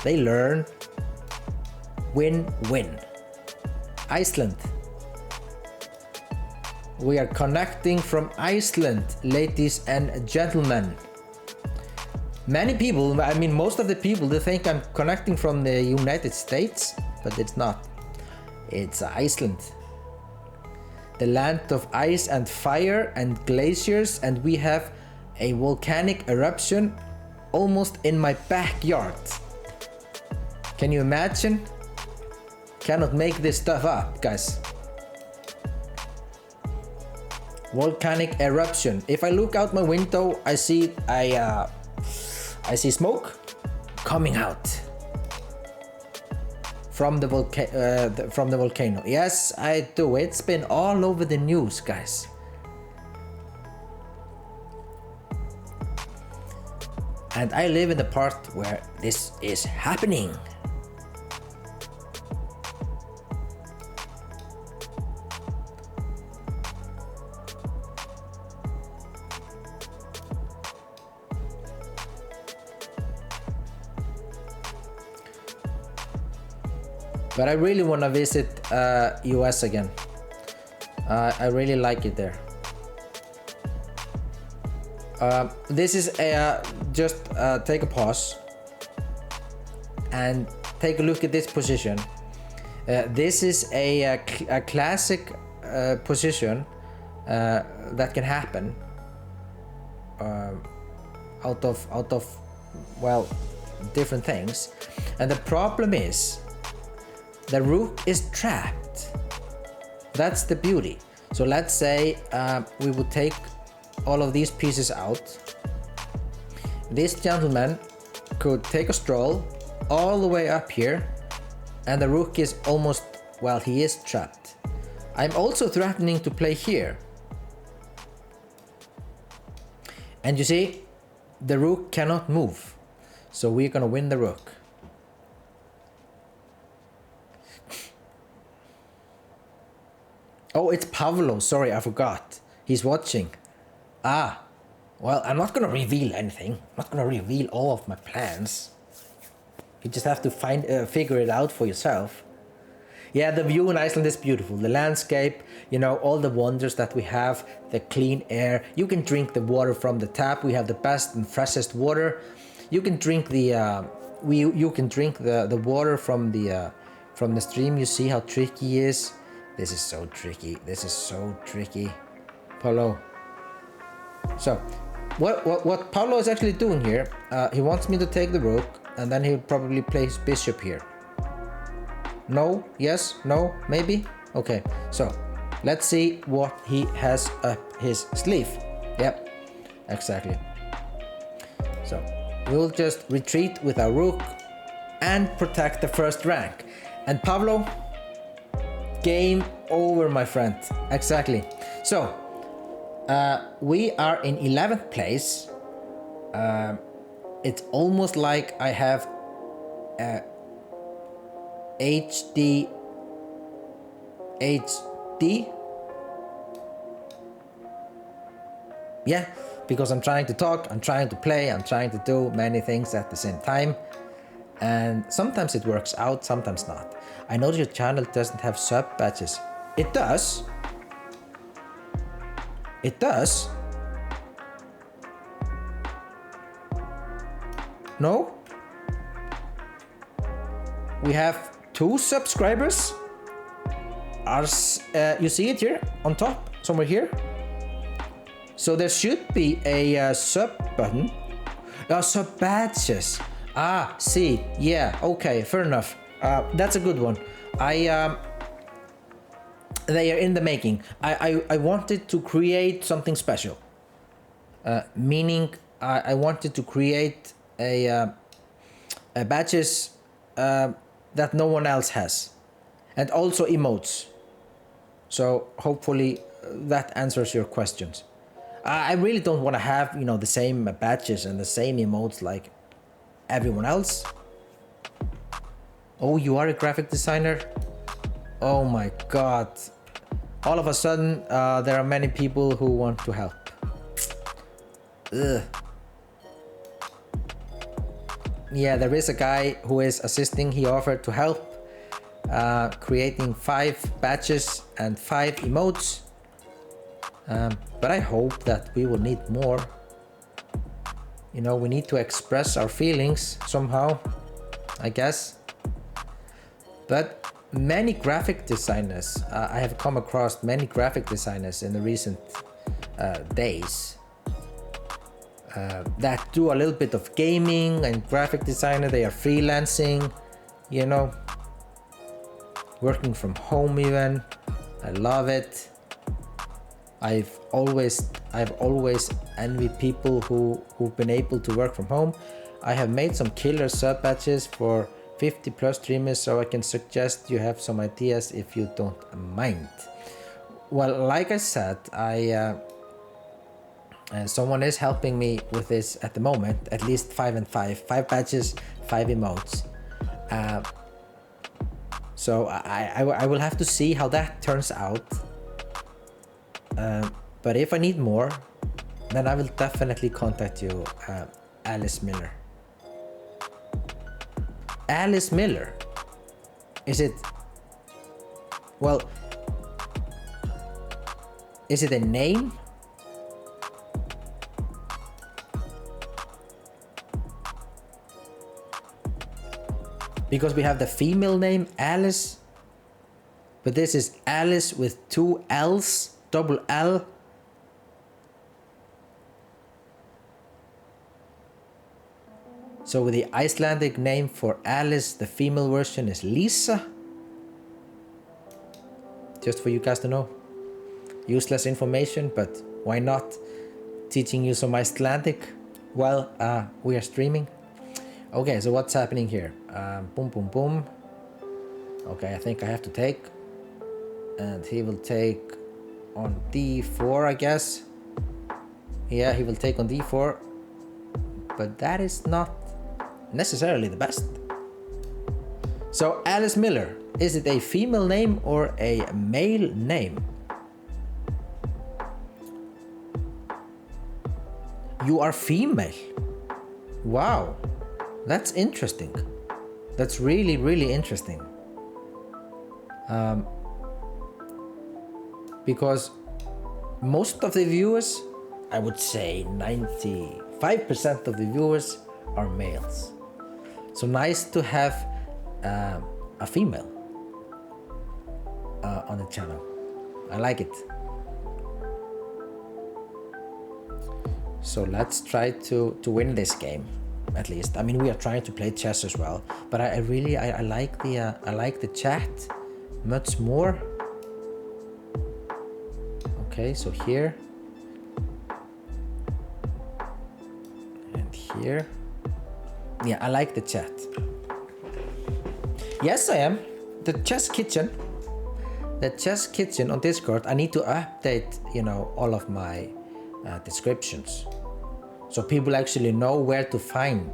Speaker 1: they learn, win-win. Iceland. We are connecting from Iceland, ladies and gentlemen. Many people, I mean most of the people, they think I'm connecting from the United States, but it's not. It's Iceland. The land of ice and fire and glaciers, and we have a volcanic eruption almost in my backyard. Can you imagine? Cannot make this stuff up, guys. Volcanic eruption. If I look out my window, I see smoke coming out from the volcano. Yes, I do. It's been all over the news, guys. And I live in the part where this is happening. But I really want to visit US again. I really like it there. This is just take a pause and take a look at this position. This is a classic position that can happen out of well, different things. And the problem is the rook is trapped. That's the beauty. So let's say we would take all of these pieces out. This gentleman could take a stroll all the way up here, and the rook is almost, well, he is trapped. I'm also threatening to play here. And you see, the rook cannot move. So we're gonna win the rook. Oh, it's Pavlo. Sorry, I forgot. He's watching. Ah, well, I'm not gonna reveal anything. I'm not gonna reveal all of my plans. You just have to figure it out for yourself. Yeah, the view in Iceland is beautiful. The landscape, you know, all the wonders that we have, the clean air. You can drink the water from the tap. We have the best and freshest water. You can drink the the water from the stream. You see how tricky it is. This is so tricky. This is so tricky. Paulo. So, what Paulo is actually doing here, he wants me to take the rook, and then he'll probably play his bishop here. No, yes, no, maybe? Okay, so let's see what he has up his sleeve. Yep, exactly. So we'll just retreat with our rook and protect the first rank. And Pablo, game over, my friend. Exactly. So we are in 11th place. It's almost like I have HD. Yeah, because I'm trying to talk, I'm trying to play, I'm trying to do many things at the same time. And sometimes it works out, sometimes not. I know your channel doesn't have sub badges. It does. It does. No? We have 2 subscribers. You see it here on top, somewhere here. So there should be a sub button. Sub badges. Ah, see, yeah, okay, fair enough. That's a good one. They are in the making. I wanted to create something special. Meaning, I wanted to create a badges that no one else has, and also emotes. So hopefully that answers your questions. I really don't want to have, you know, the same badges and the same emotes like everyone else. Oh, you are a graphic designer? Oh my god. All of a sudden, there are many people who want to help. Ugh. Yeah, there is a guy who is assisting. He offered to help, creating 5 badges and 5 emotes. But I hope that we will need more. You know, we need to express our feelings somehow, I guess. But many graphic designers, I have come across many graphic designers in the recent days that do a little bit of gaming and graphic designer. They are freelancing, you know, working from home even. I love it. I've always envied people who've been able to work from home. I have made some killer sub badges for 50 plus streamers, so I can suggest you have some ideas if you don't mind. Well, like I said, someone is helping me with this at the moment. At least 5 and 5 badges, 5 emotes. So I will have to see how that turns out. But if I need more, then I will definitely contact you, Alice Miller. Alice Miller? Is it... Well... Is it a name? Because we have the female name, Alice. But this is Alice with 2 L's. Double L. So the Icelandic name for Alice, the female version, is Lisa. Just for you guys to know. Useless information, but why not teaching you some Icelandic while we are streaming. Okay, so what's happening here? Boom, boom, boom. Okay, I think I have to take. And he will take on d4, I guess. Yeah, he will take on d4. But that is not necessarily the best. So Alice Miller, is it a female name or a male name? You are female. Wow, that's interesting. That's really, really interesting. Because most of the viewers, I would say 95% of the viewers are males. So nice to have a female on the channel. I like it. So let's try to win this game, at least. I mean, we are trying to play chess as well, but I really like the chat much more. Okay, so here and here. Yeah, I like the chat. Yes, I am. The Chess Kitchen. The Chess Kitchen on Discord. I need to update, you know, all of my descriptions, so people actually know where to find.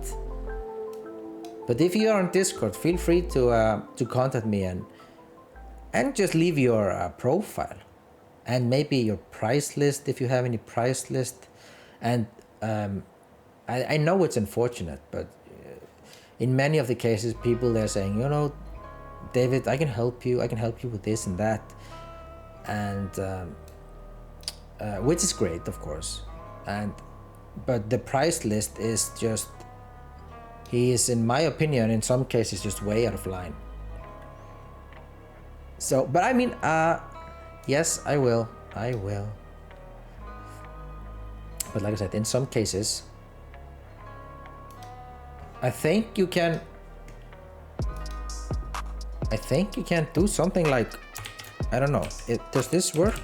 Speaker 1: But if you are on Discord, feel free to contact me and just leave your profile and maybe your price list if you have any price list. And I know it's unfortunate, but in many of the cases, people they're saying, you know, David, I can help you with this and that, and which is great, of course. But the price list is just, he is, in my opinion, in some cases just way out of line. So, but I mean, yes, I will. But like I said, in some cases, I think you can do something like, I don't know, does this work?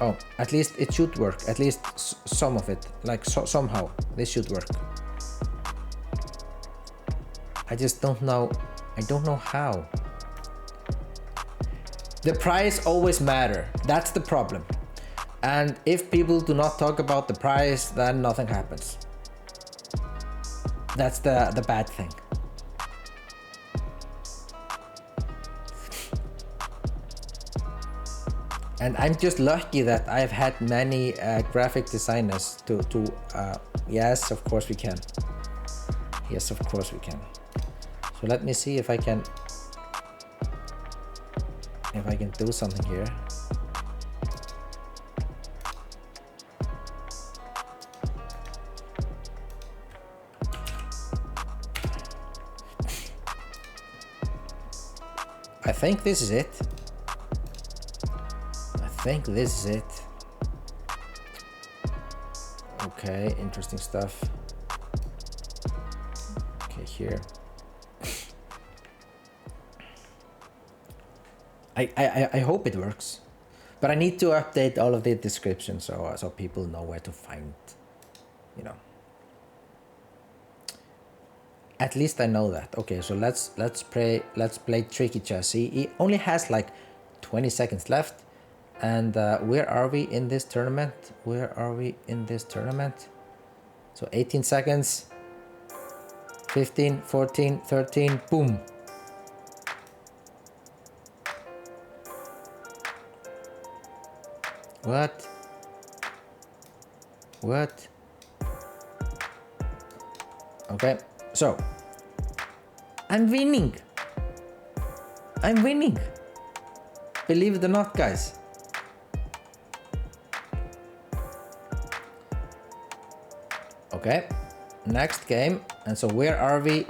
Speaker 1: Oh, at least it should work, at least some of it, like somehow this should work. I just don't know, I don't know how. The price always matter, that's the problem. And if people do not talk about the price, then nothing happens. That's the bad thing. And I'm just lucky that I've had many graphic designers to yes, of course we can. Yes, of course we can. So let me see if I can do something here. I think this is it. Okay, interesting stuff. Okay, here. I hope it works, but I need to update all of the descriptions so people know where to find, you know. At least I know that. Okay, so let's play tricky chess. He only has like 20 seconds left. And where are we in this tournament? So 18 seconds. 15, 14, 13, boom. What? Okay, so I'm winning. Believe it or not, guys. Okay, next game. And so where are we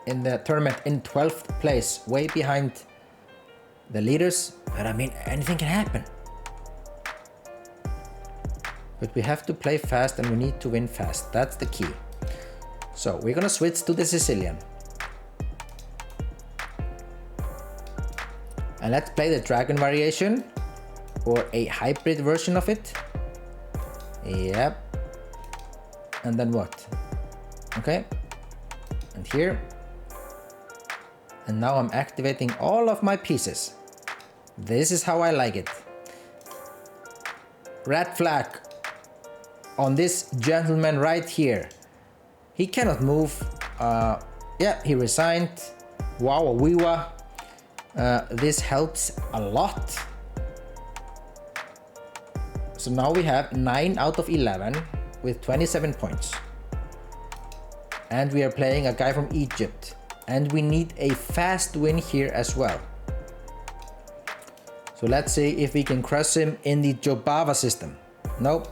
Speaker 1: in the tournament? In 12th place, way behind the leaders. But I mean, anything can happen. But we have to play fast and we need to win fast. That's the key. So we're gonna switch to the Sicilian. And let's play the dragon variation or a hybrid version of it. Yep. And then what? Okay. And here. And now I'm activating all of my pieces. This is how I like it. Red flag on this gentleman right here. He cannot move. Yeah, he resigned. Wow, wiwa. This helps a lot. So now we have 9 out of 11 with 27 points. And we are playing a guy from Egypt. And we need a fast win here as well. So let's see if we can crush him in the Jobava system. Nope,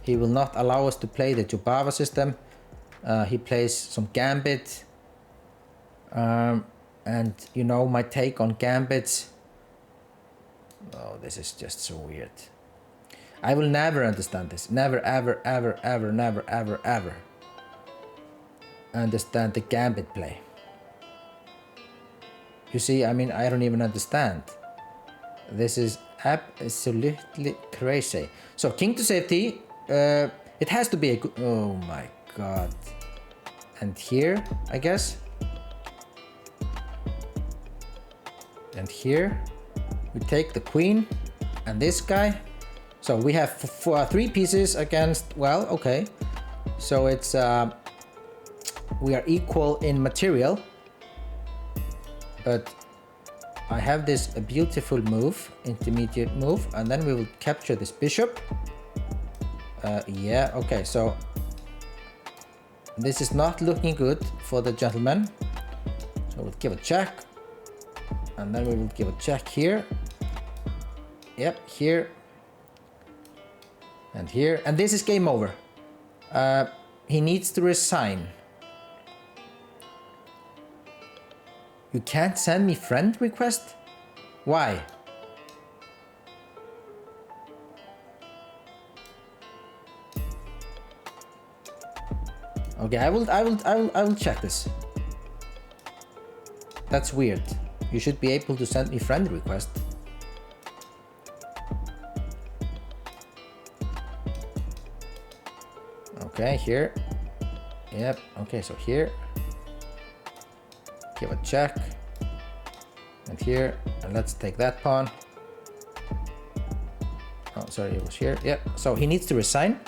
Speaker 1: he will not allow us to play the Jobava system. He plays some gambit. And you know my take on gambits. Oh, this is just so weird. I will never understand this. Never, ever, ever, ever, never, ever, ever understand the gambit play. You see, I mean, I don't even understand. This is absolutely crazy. So king to safety. It has to be a good. Oh my god. And here, I guess. And here we take the queen and this guy. So we have 3 pieces against. Well, okay. So it's we are equal in material. But I have this beautiful move, intermediate move, and then we will capture this bishop. Yeah, okay, so this is not looking good for the gentleman. So we'll give a check, and then we will give a check here. Yep, here, and here, and this is game over. He needs to resign. You can't send me friend request? Why? Okay, I will check this. That's weird. You should be able to send me friend request. Okay, here. Yep, okay, so here. Give a check. And here, and let's take that pawn. Oh, sorry, it was here. Yep, so he needs to resign.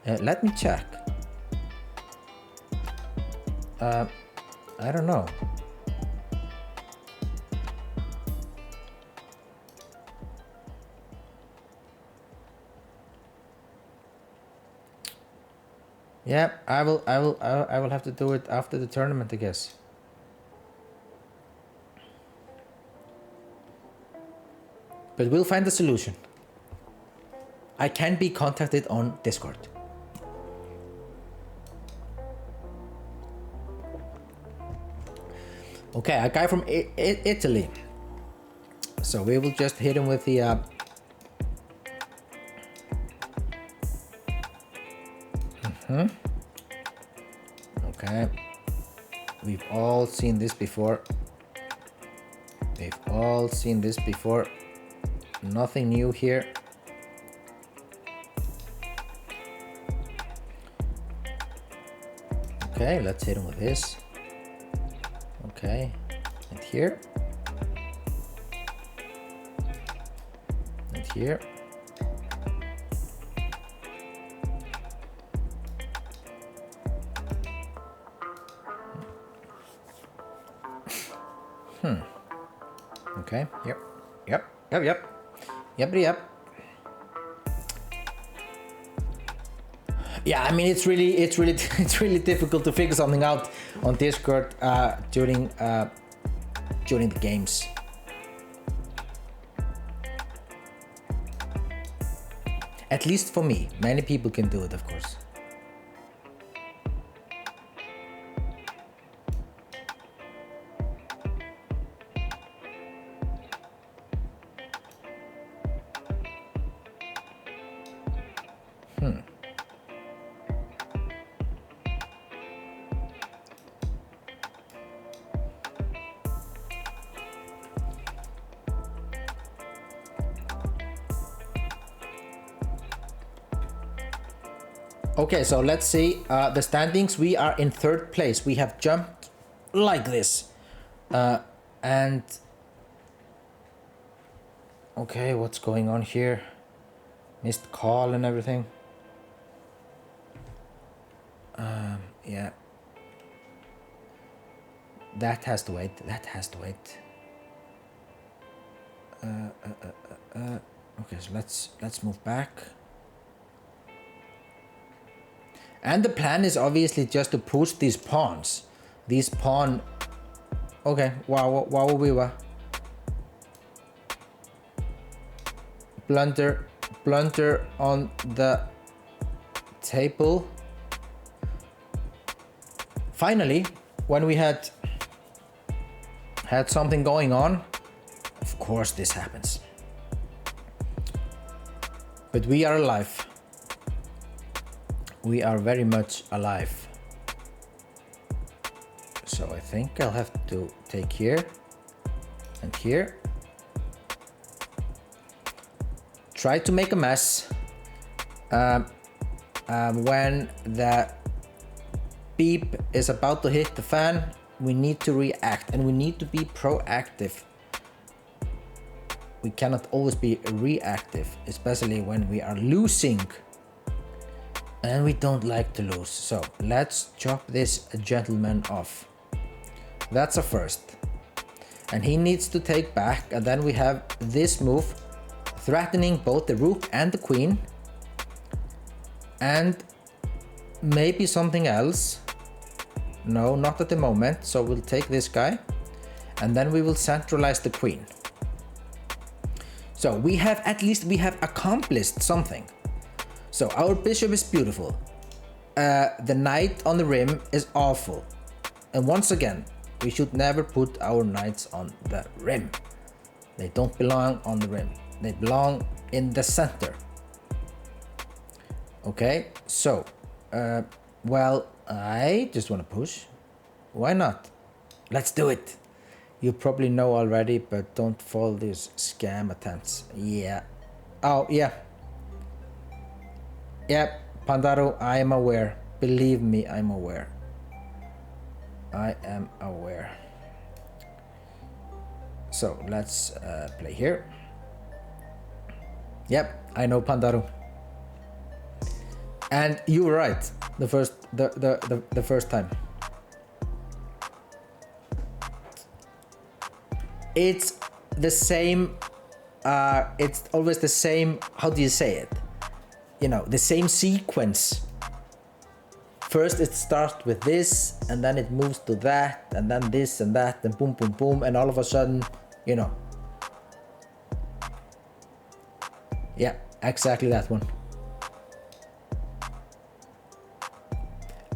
Speaker 1: Let me check. I don't know. Yeah, I will have to do it after the tournament, I guess. But we'll find a solution. I can be contacted on Discord. Okay, a guy from Italy. So we will just hit him with the Okay. We've all seen this before. We've all seen this before. Nothing new here. Okay, let's hit him with this. Okay, and here. And here. Okay, yep. Yep. Yeah, I mean it's really difficult to figure something out on Discord during the games. At least for me. Many people can do it, of course. Okay, so let's see the standings. We are in third place. We have jumped like this. And okay, what's going on here? Missed call and everything. Yeah. That has to wait. That has to wait. Okay, so let's move back. And the plan is obviously just to push these pawns. These pawn. Okay, wow, we were. Blunder on the table. Finally, when we had something going on, of course this happens. But we are alive. We are very much alive. So I think I'll have to take here and here. Try to make a mess. When the beep is about to hit the fan, we need to react and we need to be proactive. We cannot always be reactive, especially when we are losing. And we don't like to lose. So let's chop this gentleman off. That's a first. And he needs to take back. And then we have this move threatening both the rook and the queen. And maybe something else. No, not at the moment. So we'll take this guy. And then we will centralize the queen. So we have accomplished something. So our bishop is beautiful. The knight on the rim is awful. And once again, we should never put our knights on the rim. They don't belong on the rim. They belong in the center. Okay, so, well, I just want to push. Why not? Let's do it. You probably know already, but don't fall these scam attempts. Yeah. Oh, yeah. Yep, Pandaro, I am aware. Believe me, I'm aware. I am aware. So let's play here. Yep, I know Pandaro. And you were right the first time. It's the same. It's always the same. How do you say it? You know, the same sequence. First it starts with this, and then it moves to that, and then this and that, and boom, boom, boom, and all of a sudden, you know. Yeah, exactly that one.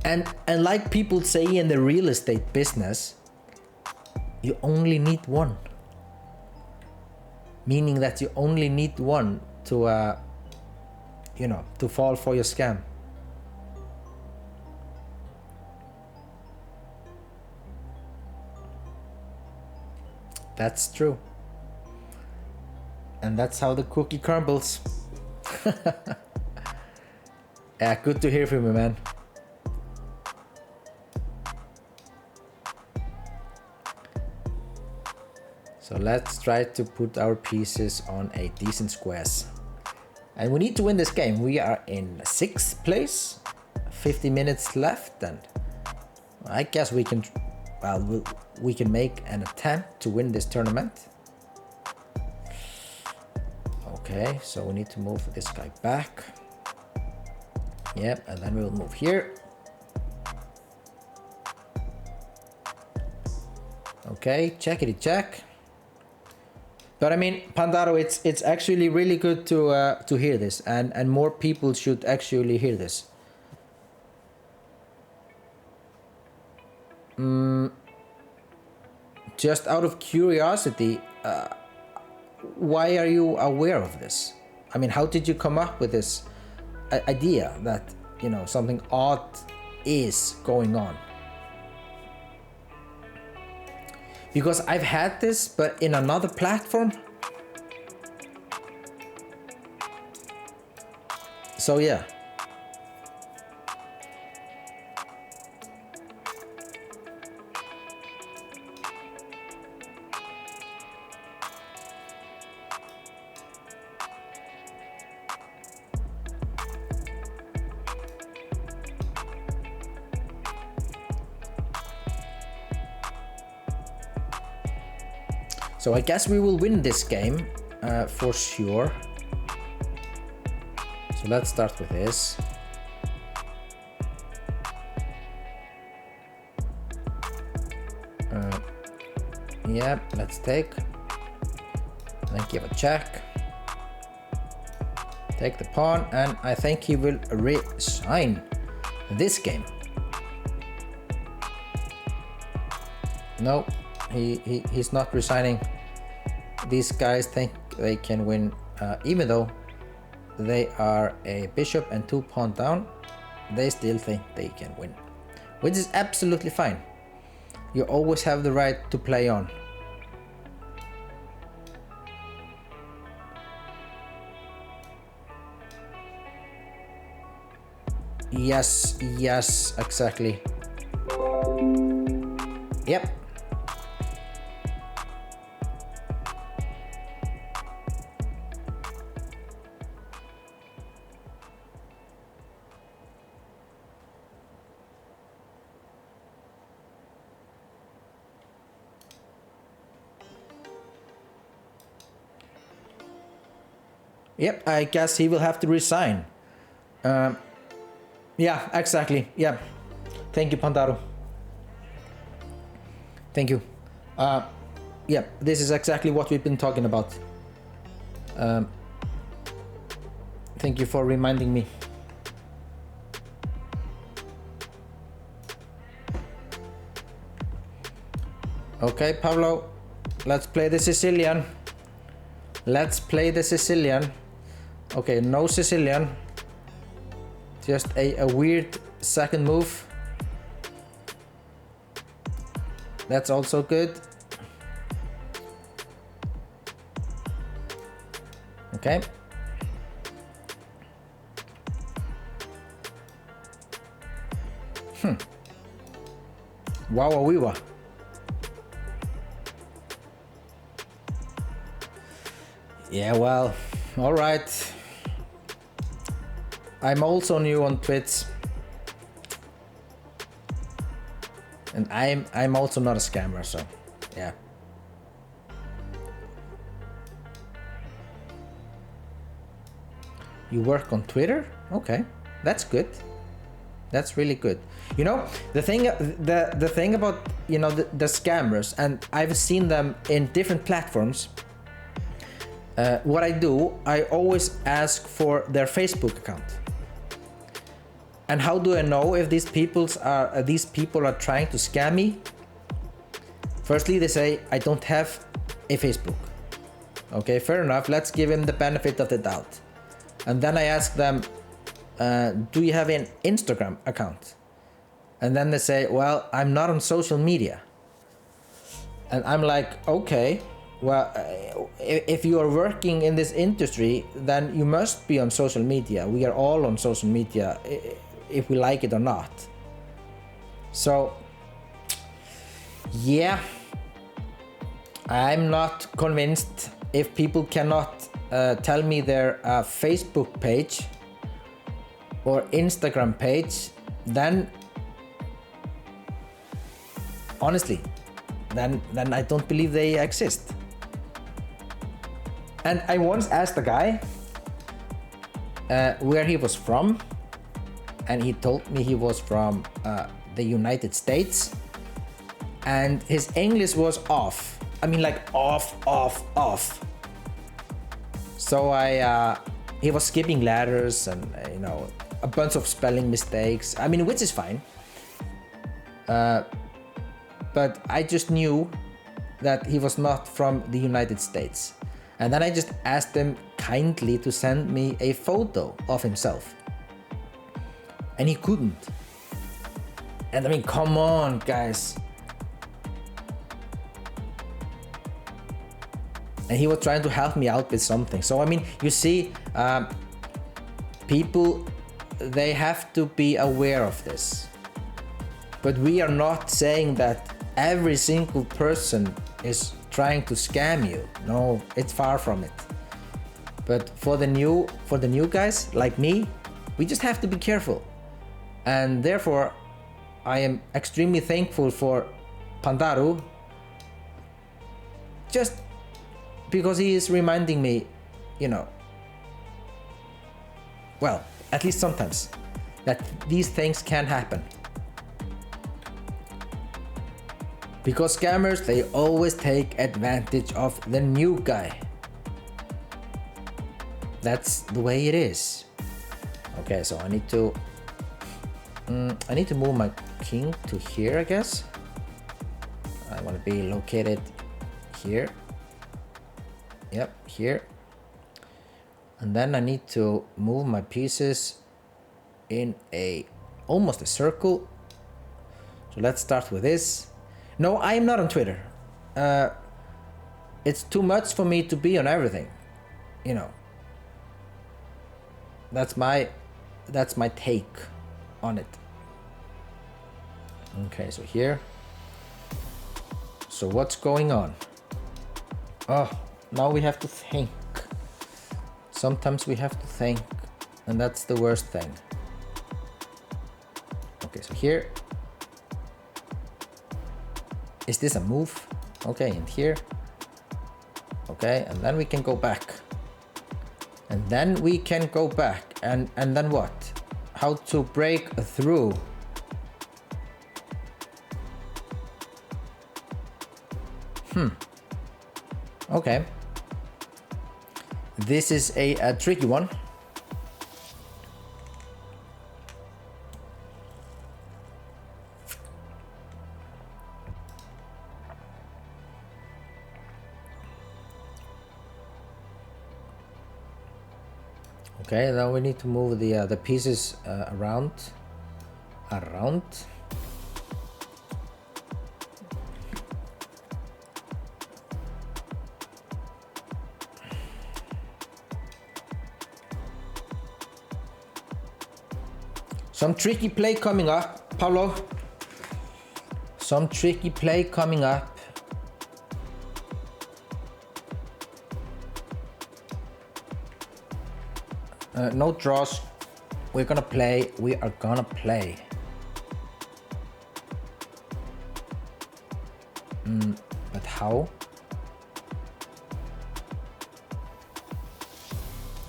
Speaker 1: And like people say in the real estate business, you only need one. Meaning that you only need one to you know, to fall for your scam. That's true. And that's how the cookie crumbles. Yeah, good to hear from you, man. So let's try to put our pieces on a decent squares. And we need to win this game. We are in 6th place, 50 minutes left, and I guess we can, well, we can make an attempt to win this tournament. Okay, so we need to move this guy back. Yep, and then we'll move here. Okay, checkity check. But I mean, Pandaro, it's actually really good to hear this, and more people should actually hear this. Just out of curiosity, why are you aware of this? I mean, how did you come up with this idea that, you know, something odd is going on? Because I've had this, but in another platform. So yeah. So I guess we will win this game for sure. So let's start with this. Yeah, let's take. Then give a check. Take the pawn, and I think he will resign this game. No, he's not resigning. These guys think they can win, even though they are a bishop and 2 pawn down. They still think they can win, which is absolutely fine. You always have the right to play on. Yes, yes, exactly. Yep. Yep, I guess he will have to resign. Yeah, exactly. Yeah. Thank you, Pandaru. Thank you. Yeah, this is exactly what we've been talking about. Thank you for reminding me. Okay, Pablo, let's play the Sicilian. Let's play the Sicilian. Okay, no Sicilian. Just a weird second move. That's also good. Okay. Wow, weewa. Yeah, well, all right. I'm also new on Twitch, and I'm also not a scammer, so yeah. You work on Twitter? Okay, that's good. That's really good. You know, the thing about, you know, the scammers, and I've seen them in different platforms. What I do, I always ask for their Facebook account. And how do I know if these people are trying to scam me? Firstly, they say, I don't have a Facebook. Okay, fair enough. Let's give him the benefit of the doubt. And then I ask them, do you have an Instagram account? And then they say, well, I'm not on social media. And I'm like, okay, well, if you are working in this industry, then you must be on social media. We are all on social media, if we like it or not. So, yeah, I'm not convinced. If people cannot tell me their Facebook page or Instagram page, then honestly, then I don't believe they exist. And I once asked a guy where he was from, and he told me he was from the United States, and his English was off. I mean, like off. So he was skipping letters and you know, a bunch of spelling mistakes. I mean, which is fine. But I just knew that he was not from the United States. And then I just asked him kindly to send me a photo of himself. And he couldn't. And I mean, come on, guys. And he was trying to help me out with something. So I mean, you see, people, they have to be aware of this. But we are not saying that every single person is trying to scam you. No, it's far from it. But for the new guys like me, we just have to be careful. And therefore, I am extremely thankful for Pandaru just because he is reminding me, you know, well, at least sometimes, that these things can happen. Because scammers, they always take advantage of the new guy. That's the way it is. Okay, so I need to move my king to here, I guess. I want to be located here. Yep, here. And then I need to move my pieces in almost a circle. So let's start with this. No, I am not on Twitter. It's too much for me to be on everything, you know. That's my take on it. Okay, so here. So what's going on? Oh, now we have to think. Sometimes we have to think, and that's the worst thing. Okay, so here. Is this a move? Okay, and here. Okay, and then we can go back. And then we can go back. And then what? How to break through. Okay. This is a tricky one. Okay, now we need to move the pieces around. Some tricky play coming up, Pablo. Some tricky play coming up. No draws. We are gonna play. But how?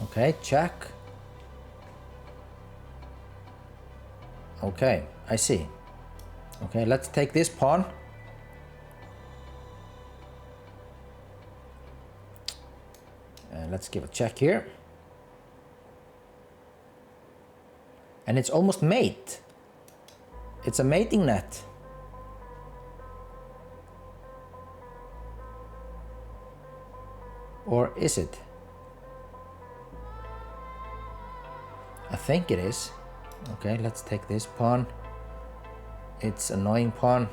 Speaker 1: Okay, check. Okay, I see. Okay, let's take this pawn. And let's give a check here. And it's almost mate. It's a mating net. Or is it? I think it is. Okay, let's take this pawn. It's annoying pawn.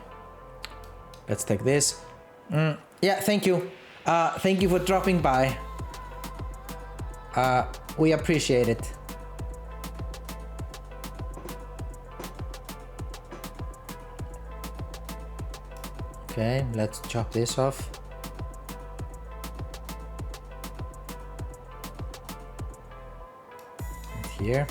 Speaker 1: Let's take this. Yeah, thank you. Thank you for dropping by. We appreciate it. Okay, let's chop this off. And here.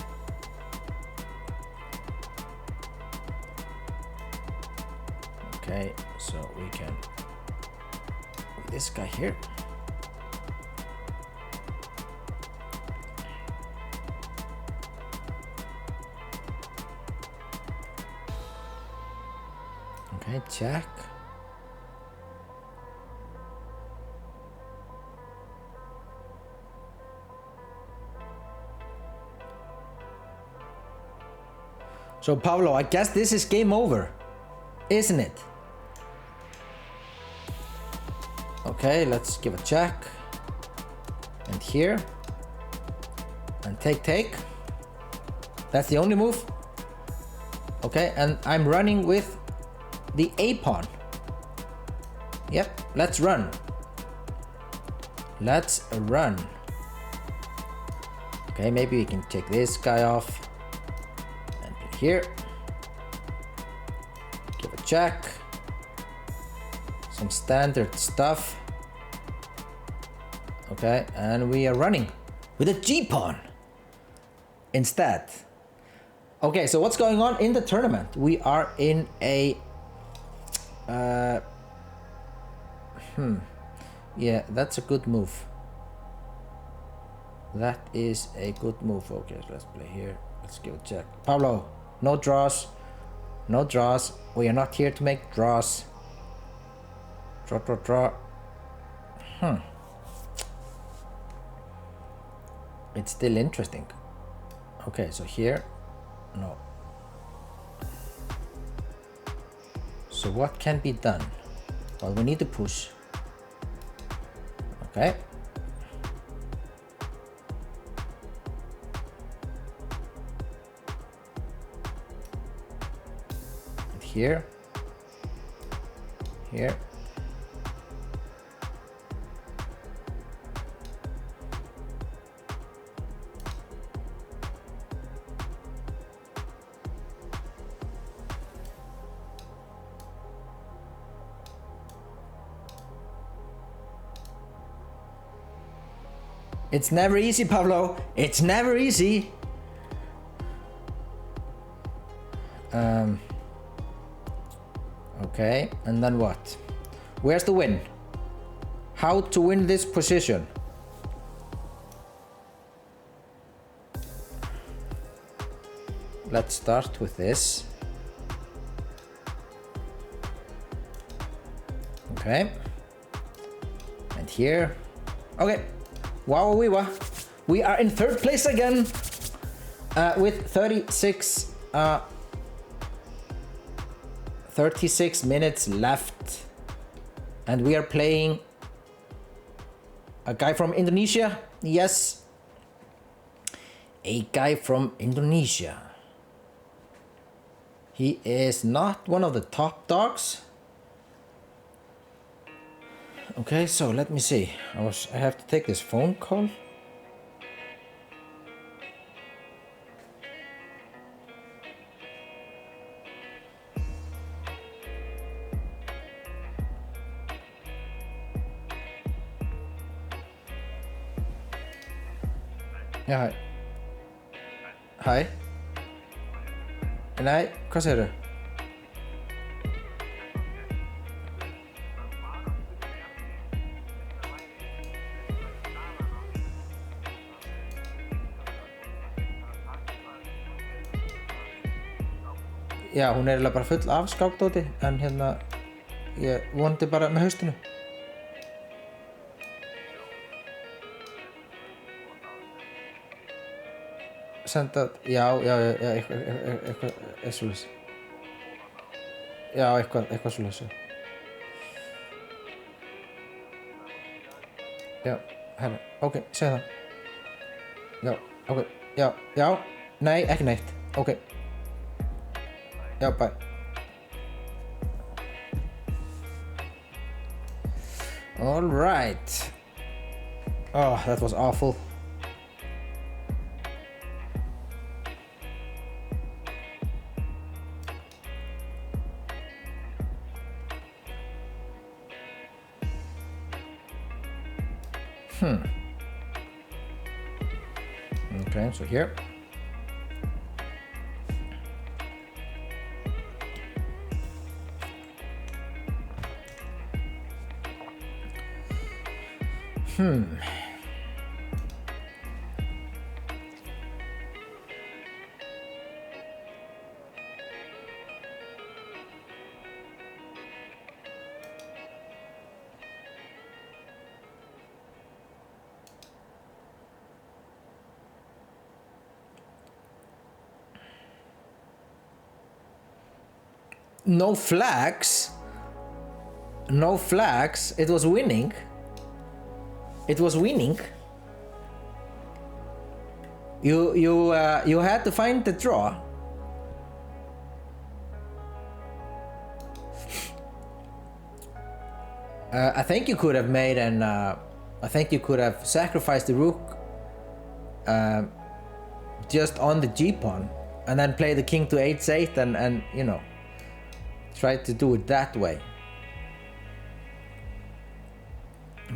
Speaker 1: Okay, so we can put this guy here. Okay, check. So Pablo, I guess this is game over, isn't it? Okay, let's give a check. And here. And take. That's the only move. Okay, and I'm running with the A pawn. Yep, let's run. Let's run. Okay, maybe we can take this guy off. And put here. Give a check. Some standard stuff. Okay, and we are running with a G pawn instead. Okay, so what's going on in the tournament? We are Yeah, that's a good move. That is a good move. Okay, let's play here. Let's give a check. Pablo, no draws. No draws. We are not here to make draws. Draw, draw, draw. It's still interesting. Okay, so here, no. So what can be done? Well, we need to push. Okay. And here. Here. It's never easy, Pablo. It's never easy. Okay, and then what? Where's the win? How to win this position? Let's start with this. Okay. And here. Okay. Wow, we are in third place again with 36 minutes left, and we are playing a guy from Indonesia. Yes, a guy from Indonesia. He is not one of the top dogs. Okay, so let me see. I have to take this phone call. Ja, hei. Nei, hva sier du? Já, hún er eiginlega bara full af skákdóti, en hérna, ég vonandi bara með haustinu. Senda, já, eitthvað svoleiðis. Já, eitthvað svoleiðis. Já, herra, ok, segð það. Já, ok, já, nei, ekki neitt, ok. Yeah, bye. All right. Oh, that was awful. Okay, so here. No flags. No flags. It was winning. It was winning. You had to find the draw. I think you could have made an. I think you could have sacrificed the rook just on the g pawn, and then play the king to h8, and you know, try to do it that way.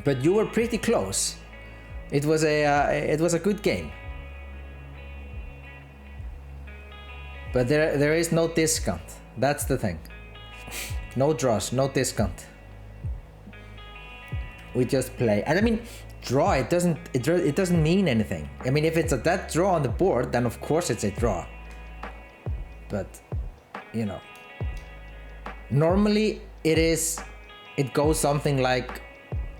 Speaker 1: But you were pretty close. It was a good game. But there is no discount. That's the thing. No draws, no discount. we just play. And I mean, draw, it doesn't mean anything. I mean, if it's a dead draw on the board, then of course it's a draw. But, you know, normally it goes something like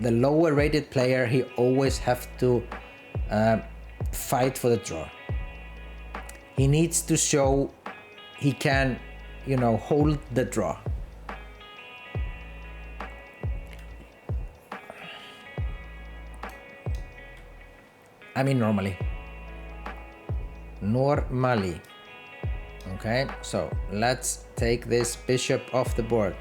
Speaker 1: the lower rated player, he always have to fight for the draw. He needs to show he can, you know, hold the draw. I mean, normally. Okay, so let's take this bishop off the board.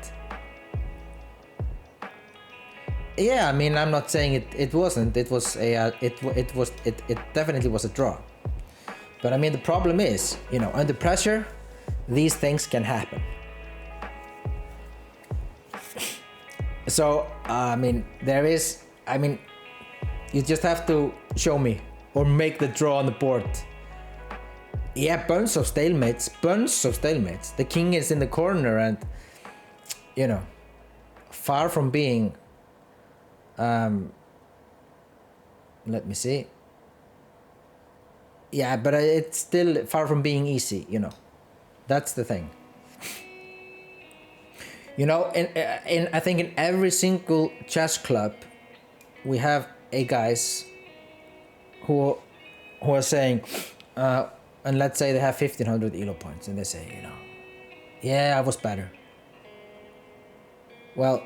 Speaker 1: Yeah, I mean, I'm not saying it wasn't. It was a it definitely was a draw. But I mean, the problem is, you know, under pressure, these things can happen. So I mean, you just have to show me or make the draw on the board. Yeah, bunch of stalemates. The king is in the corner and, you know, far from being, let me see. Yeah, but it's still far from being easy, you know. That's the thing. You know, I think in every single chess club, we have guys who are saying, and let's say they have 1500 elo points, and they say, you know, yeah, I was better. Well,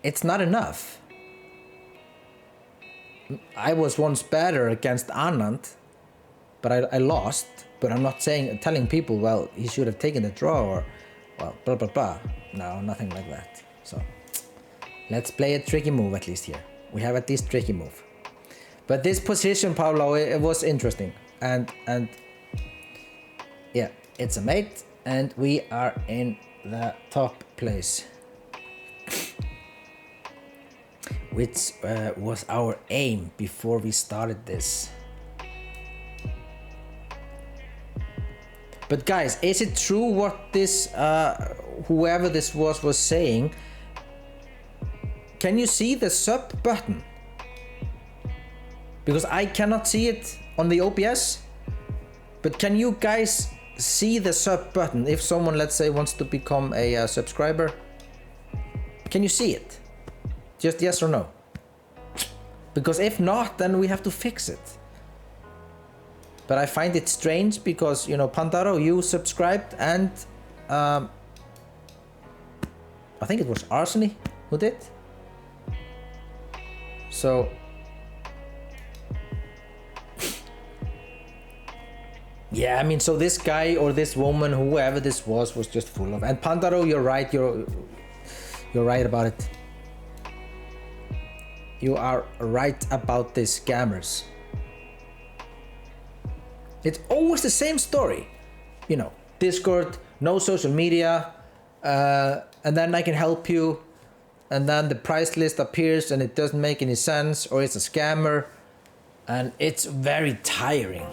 Speaker 1: it's not enough. I was once better against Anand, but I lost. But I'm not telling people, well, he should have taken the draw, or, well, blah blah blah. No, nothing like that. So let's play a tricky move at least here. We have at least tricky move. But this position, Paulo, it was interesting, and yeah, it's a mate, and we are in the top place, which was our aim before we started this. But guys, is it true what this whoever this was saying? Can you see the sub button? Because I cannot see it on the OBS. But can you guys see the sub button if someone, let's say, wants to become a subscriber? Can you see it? Just yes or no? Because if not, then we have to fix it. But I find it strange because, you know, Pandaro, you subscribed, and I think it was Arseny who did. So yeah, I mean, so this guy or this woman, whoever this was just full of. And Pandaro, you're right. You're right about it. You are right about these scammers. It's always the same story, you know, Discord, no social media, and then I can help you, and then the price list appears and it doesn't make any sense, or it's a scammer, and it's very tiring.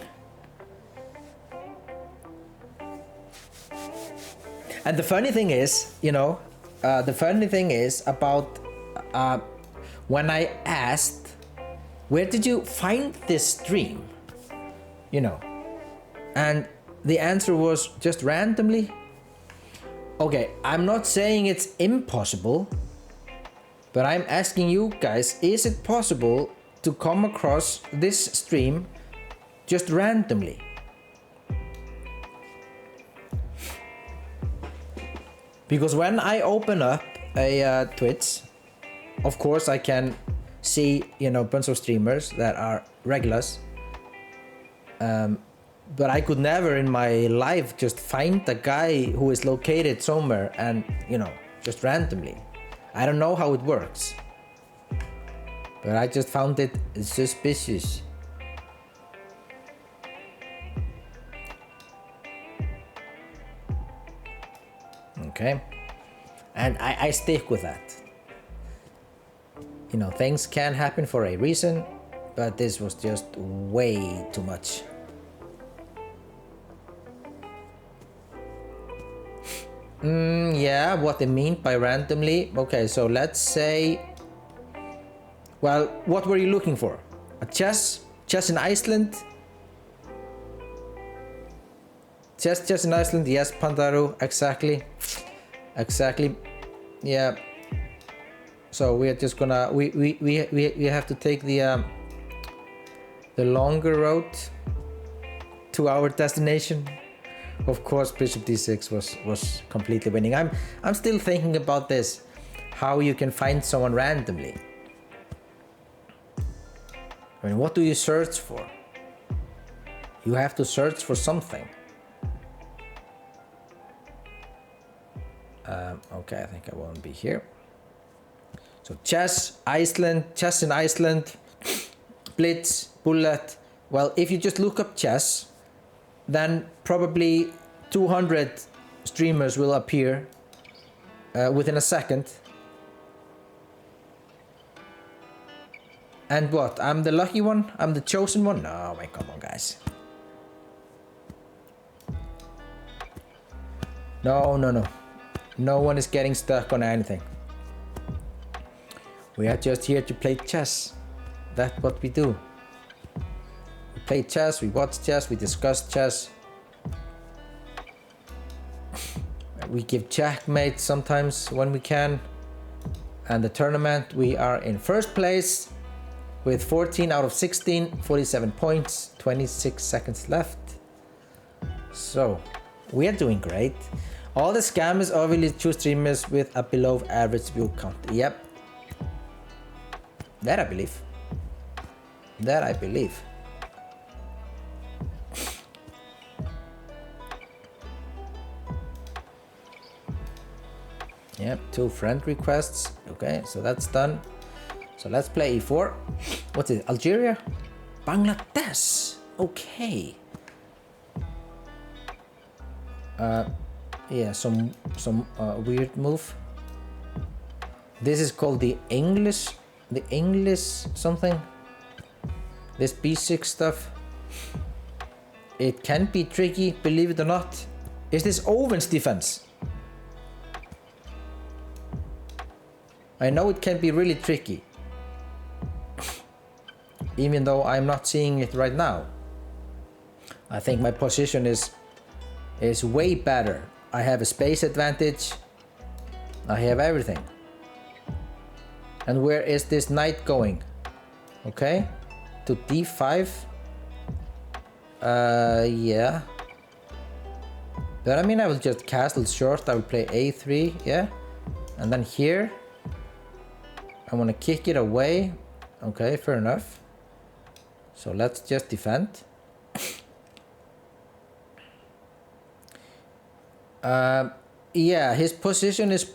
Speaker 1: And the funny thing is, you know, about when I asked, where did you find this stream? You know, and the answer was just randomly. Okay, I'm not saying it's impossible, but I'm asking you guys, is it possible to come across this stream just randomly? Because when I open up a Twitch, of course I can see, you know, a bunch of streamers that are regulars. But I could never in my life just find a guy who is located somewhere and, you know, just randomly. I don't know how it works, but I just found it suspicious. Okay, and I stick with that. You know, things can happen for a reason, but this was just way too much. Yeah, what they mean by randomly. Okay, so let's say Well, what were you looking for? A chess? Chess in Iceland? Chess in Iceland, yes, Pandaru, exactly. Exactly, yeah. So we are just gonna, we have to take the longer route to our destination. Of course, Bishop d6 was completely winning. I'm still thinking about this, how you can find someone randomly. I mean, what do you search for? You have to search for something. Okay, I think I won't be here. So chess, Iceland, chess in Iceland, Blitz, Bullet. Well, if you just look up chess, then probably 200 streamers will appear within a second. And what? I'm the lucky one? I'm the chosen one? No, man, come on, guys. No. No one is getting stuck on anything. We are just here to play chess. That's what we do. We play chess, we watch chess, we discuss chess. We give checkmate sometimes when we can. And the tournament, we are in first place with 14 out of 16, 47 points, 26 seconds left. So, we are doing great. All the scammers obviously choose streamers with a below average view count. Yep. That I believe. That I believe. Yep, 2 friend requests. Okay, so that's done. So let's play e4. What's it? Algeria? Bangladesh. Okay. Yeah, some weird move. This is called the English something. This b6 stuff. It can be tricky, believe it or not. Is this Owen's defense? I know it can be really tricky. Even though I'm not seeing it right now. I think my position is way better. I have a space advantage. I have everything. And where is this knight going? Okay, to d5. Yeah. But I mean, I will just castle short. I will play a3, yeah. And then here, I want to kick it away. Okay, fair enough. So let's just defend. Yeah, his position is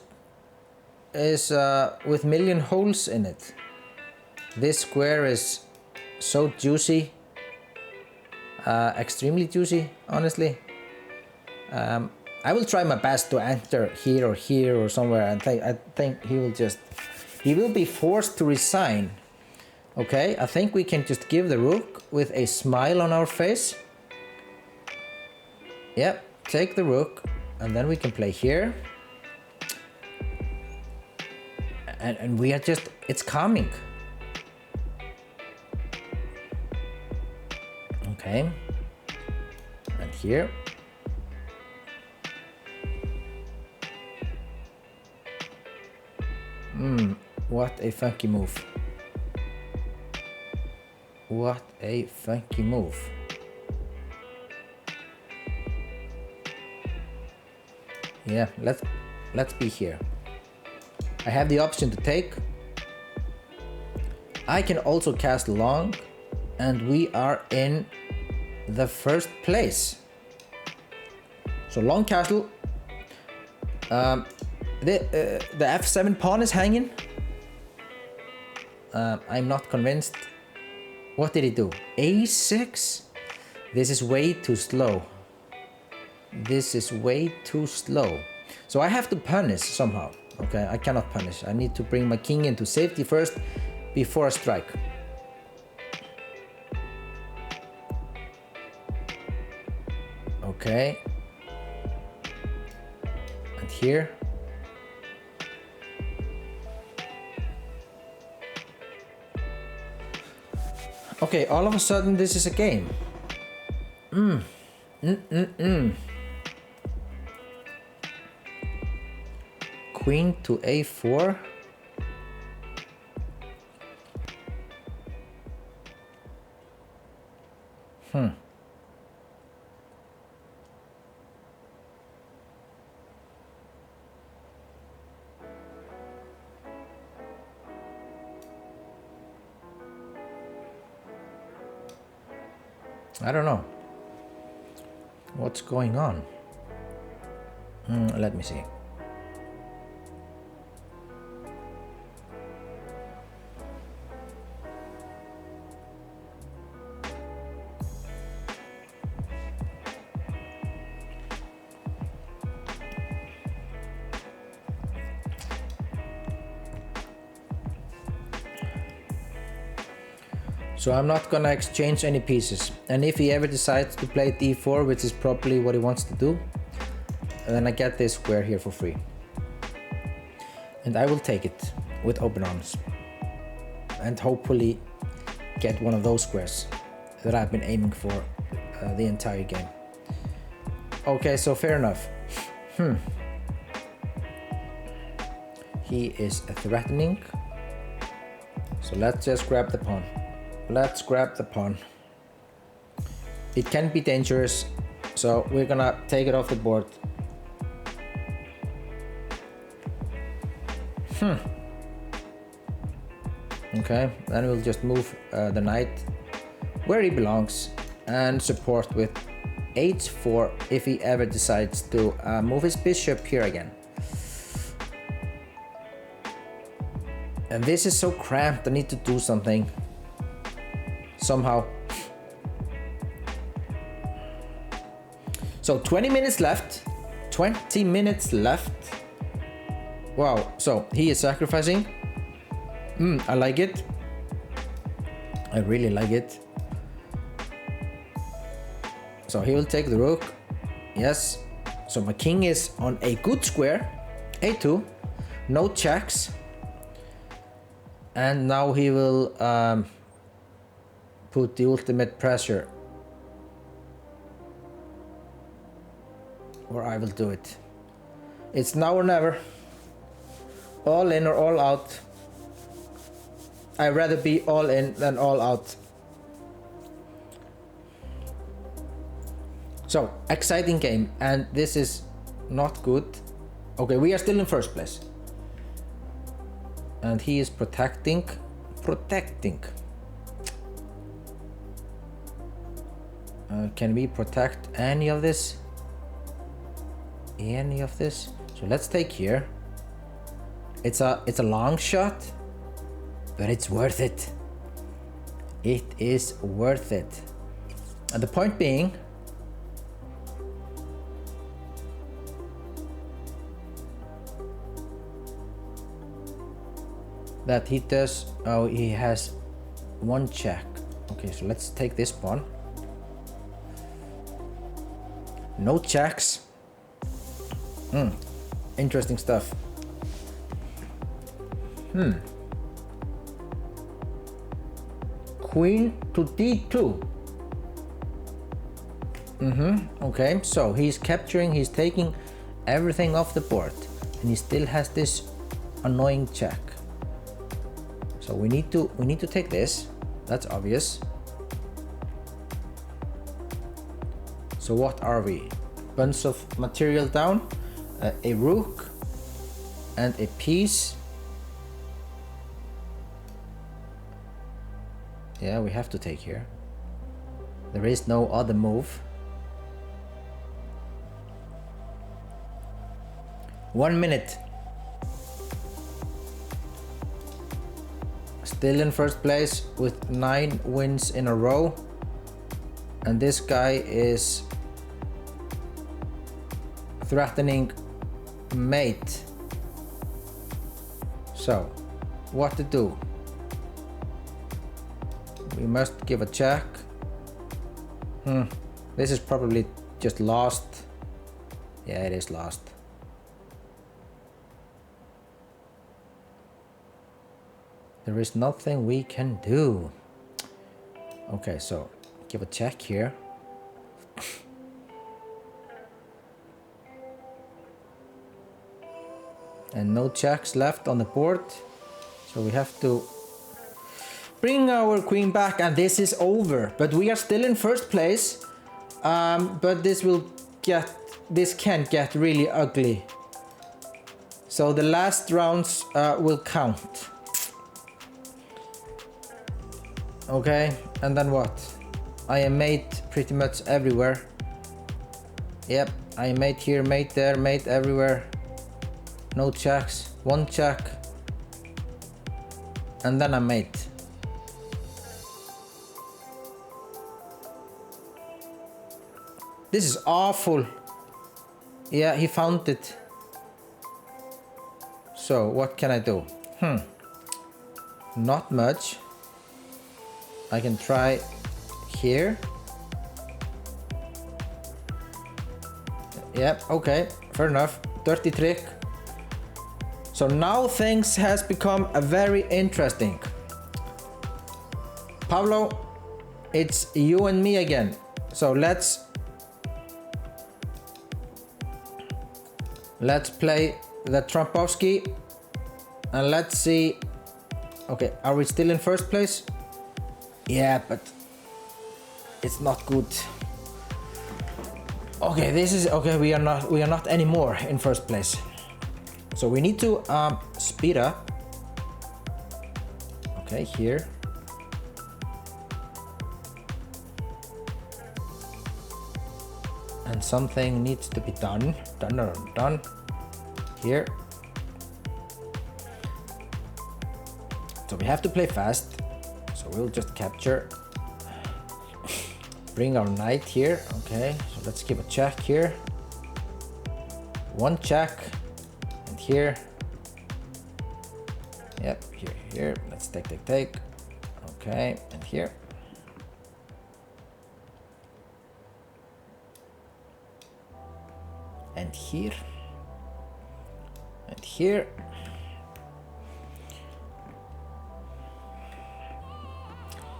Speaker 1: with million holes in it. This square is so juicy, extremely juicy, honestly. I will try my best to enter here or somewhere, and I think he will be forced to resign. Okay, I think we can just give the rook with a smile on our face. Yep, take the rook, and then we can play here. And we are just, it's coming. Okay, and here. What a funky move. What a funky move. Yeah, let's be here. I have the option to take. I can also cast long, and we are in the first place. So long castle. The f7 pawn is hanging. I'm not convinced. What did he do? a6? This is way too slow. This is way too slow. So I have to punish somehow. Okay, I cannot punish. I need to bring my king into safety first before I strike. Okay. And here. Okay, all of a sudden this is a game. Queen to a4. I don't know what's going on. Let me see. So I'm not gonna exchange any pieces, and if he ever decides to play d4, which is probably what he wants to do, then I get this square here for free. And I will take it with open arms and hopefully get one of those squares that I've been aiming for the entire game. Okay, so fair enough. He is threatening, so let's just grab the pawn. Let's grab the pawn. It can be dangerous, so we're gonna take it off the board. Okay, then we'll just move the knight where he belongs and support with h4 if he ever decides to move his bishop here again. And this is so cramped, I need to do something. Somehow. So 20 minutes left. 20 minutes left. Wow, so he is sacrificing. I like it. I really like it. So he will take the rook. Yes. So my king is on a good square. a2. No checks. And now he will put the ultimate pressure, or I will do it. It's now or never. All in or all out. I'd rather be all in than all out. So, exciting game, and this is not good. Okay, we are still in first place. And he is protecting. Can we protect any of this? Any of this? So let's take here. It's a long shot, but it's worth it. It is worth it. And the point being, that he does, oh, he has one check. Okay, so let's take this pawn. No checks. Interesting stuff. Queen to d2. Okay, so he's capturing, he's taking everything off the board, and he still has this annoying check. So we need to take this. That's obvious. So what are we? Bunch of material down, a rook, and a piece. Yeah, we have to take here. There is no other move. 1 minute. Still in first place with 9 wins in a row. And this guy is threatening mate. So, what to do? We must give a check. This is probably just lost. Yeah, it is lost. There is nothing we can do. Okay, so give a check here. And no checks left on the board. So we have to bring our queen back, and this is over. But we are still in first place. But this can get really ugly. So the last rounds will count. Okay, and then what? I am mate pretty much everywhere. Yep, I am mate here, mate there, mate everywhere. No checks, one check. And then I'm mate. This is awful. Yeah, he found it. So what can I do? Not much. I can try here. Yep, okay, fair enough. Dirty trick. So now things has become a very interesting. Pablo, it's you and me again. So let's play the Trompowski and let's see. Okay, are we still in first place? Yeah, but it's not good. Okay, this is okay. We are not anymore in first place. So we need to speed up. Okay, here. And something needs to be done. Done. Here. So we have to play fast. So we'll just capture. Bring our knight here. Okay, so let's give a check here. One check. And here. Yep, here. Let's take. Okay, and here. And here. And here.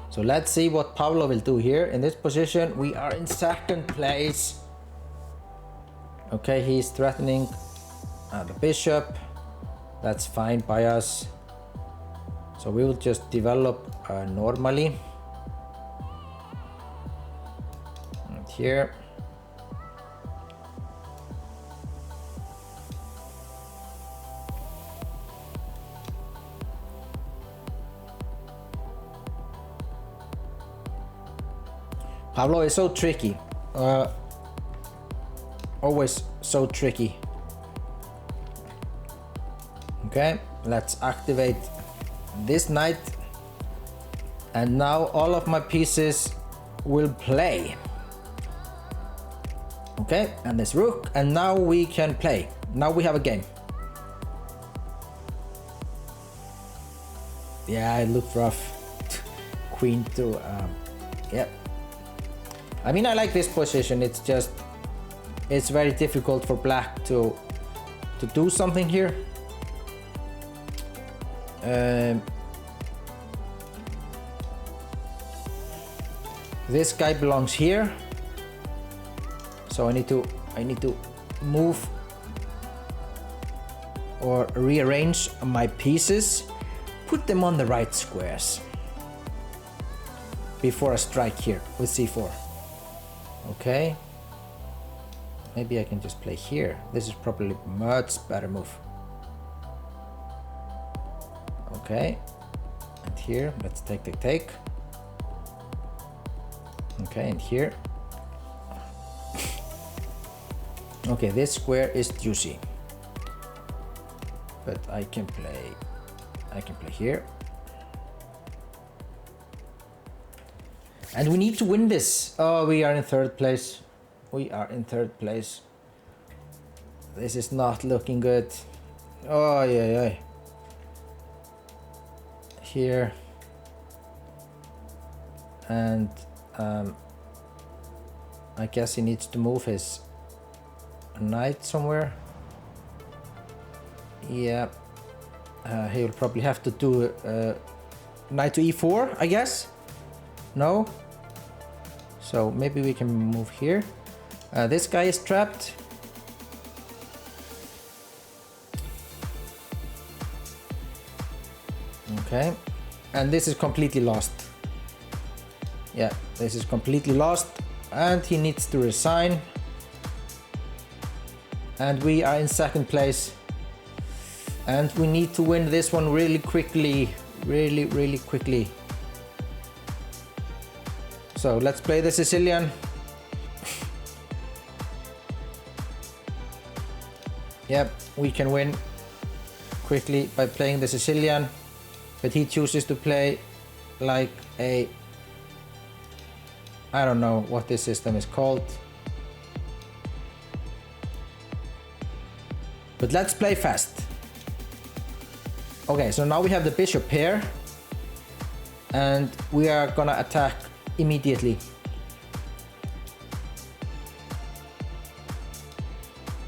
Speaker 1: So let's see what Pablo will do here. In this position, we are in second place. Okay, he's threatening the bishop. That's fine by us. So we will just develop normally. And here. Pablo is so tricky. Always so tricky. Okay, let's activate this knight. And now all of my pieces will play. Okay, and this rook. And now we can play. Now we have a game. Yeah, it looked rough. Queen to, yep. I mean, I like this position. It's just, it's very difficult for black to do something here. This guy belongs here, so I need to move or rearrange my pieces, put them on the right squares before I strike here with c4. Okay, maybe I can just play here. This is probably much better move. Okay, and here let's take. Okay, and here. Okay, this square is juicy, but I can play here. And we need to win this. Oh, we are in third place. This is not looking good. Oh, yeah. Here. And I guess he needs to move his knight somewhere. Yeah. He'll probably have to do knight to e4, I guess. No? So maybe we can move here. This guy is trapped. Okay, and this is completely lost. Yeah, this is completely lost, and he needs to resign. And we are in second place. And we need to win this one really quickly. Really quickly. So let's play the Sicilian. Yep, we can win quickly by playing the Sicilian. But he chooses to play like a... I don't know what this system is called. But let's play fast. Okay, so now we have the bishop here. And we are gonna attack immediately.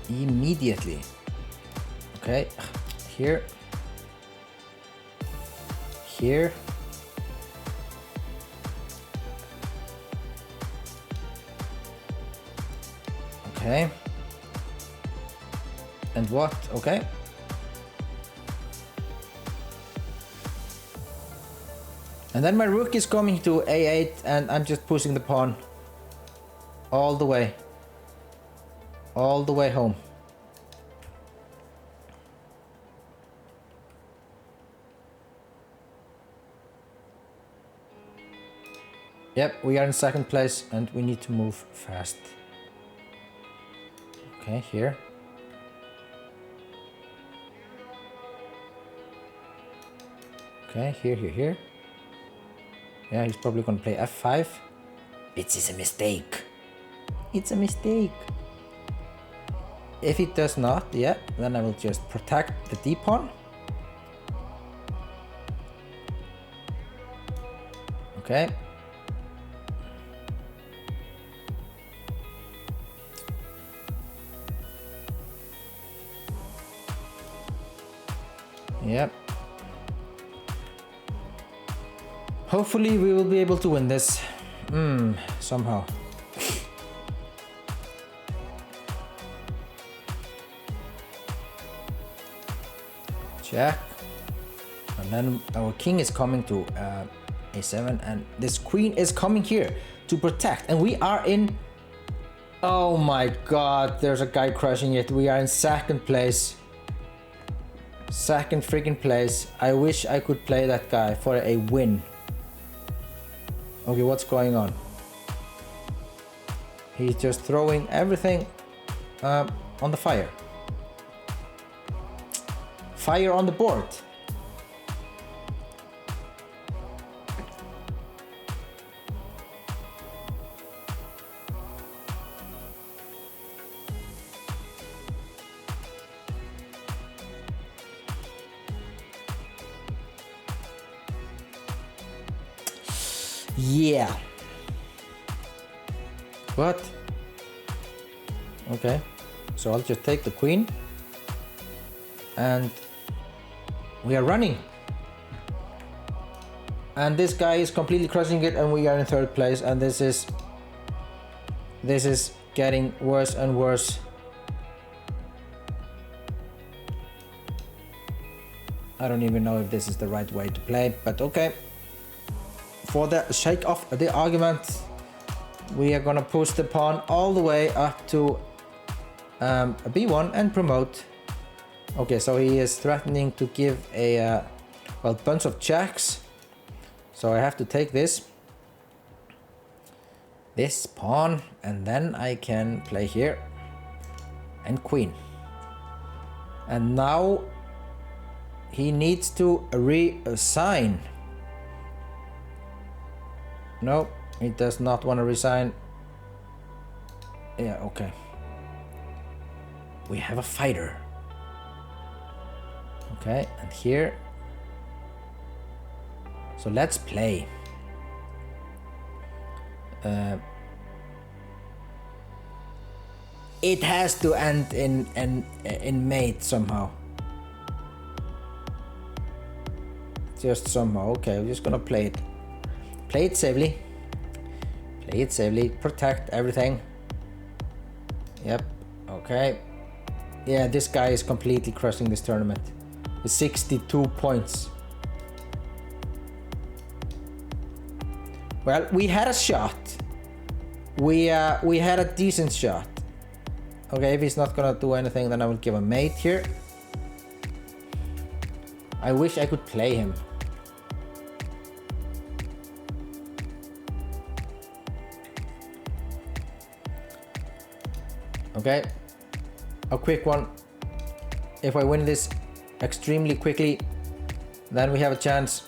Speaker 1: Immediately. Okay, here. Here. Okay. And what? Okay. And then my rook is coming to a8 and I'm just pushing the pawn all the way. All the way home. Yep, we are in second place and we need to move fast. Okay, here. Okay, here. Yeah, he's probably gonna play f5. It is a mistake. It's a mistake. If it does not, yeah, then I will just protect the d-pawn. Okay. Yep. Hopefully we will be able to win this. Somehow. Check. And then our king is coming to a7 and this queen is coming here to protect and we are in... Oh my god, there's a guy crushing it. We are in second place. Second freaking place. I wish I could play that guy for a win. Okay, what's going on? He's just throwing everything on the fire. Fire on the board. Yeah. What? Okay. So I'll just take the queen. And we are running. And this guy is completely crushing it and we are in third place and this is getting worse and worse. I don't even know if this is the right way to play, but okay. For the sake of the argument, we are gonna push the pawn all the way up to b1 and promote. Okay, so he is threatening to give a well, bunch of checks. So I have to take this pawn and then I can play here and queen. And now he needs to resign. No, he does not want to resign. Yeah, okay. We have a fighter. Okay, and here. So let's play. It has to end in mate somehow. Just somehow. Okay, we're just gonna play it. Play it safely. Play it safely, protect everything. Yep, okay. Yeah, this guy is completely crushing this tournament. With 62 points. Well, we had a shot. We had a decent shot. Okay, if he's not gonna do anything, then I will give a mate here. I wish I could play him. Okay, a quick one. If I win this extremely quickly, then we have a chance.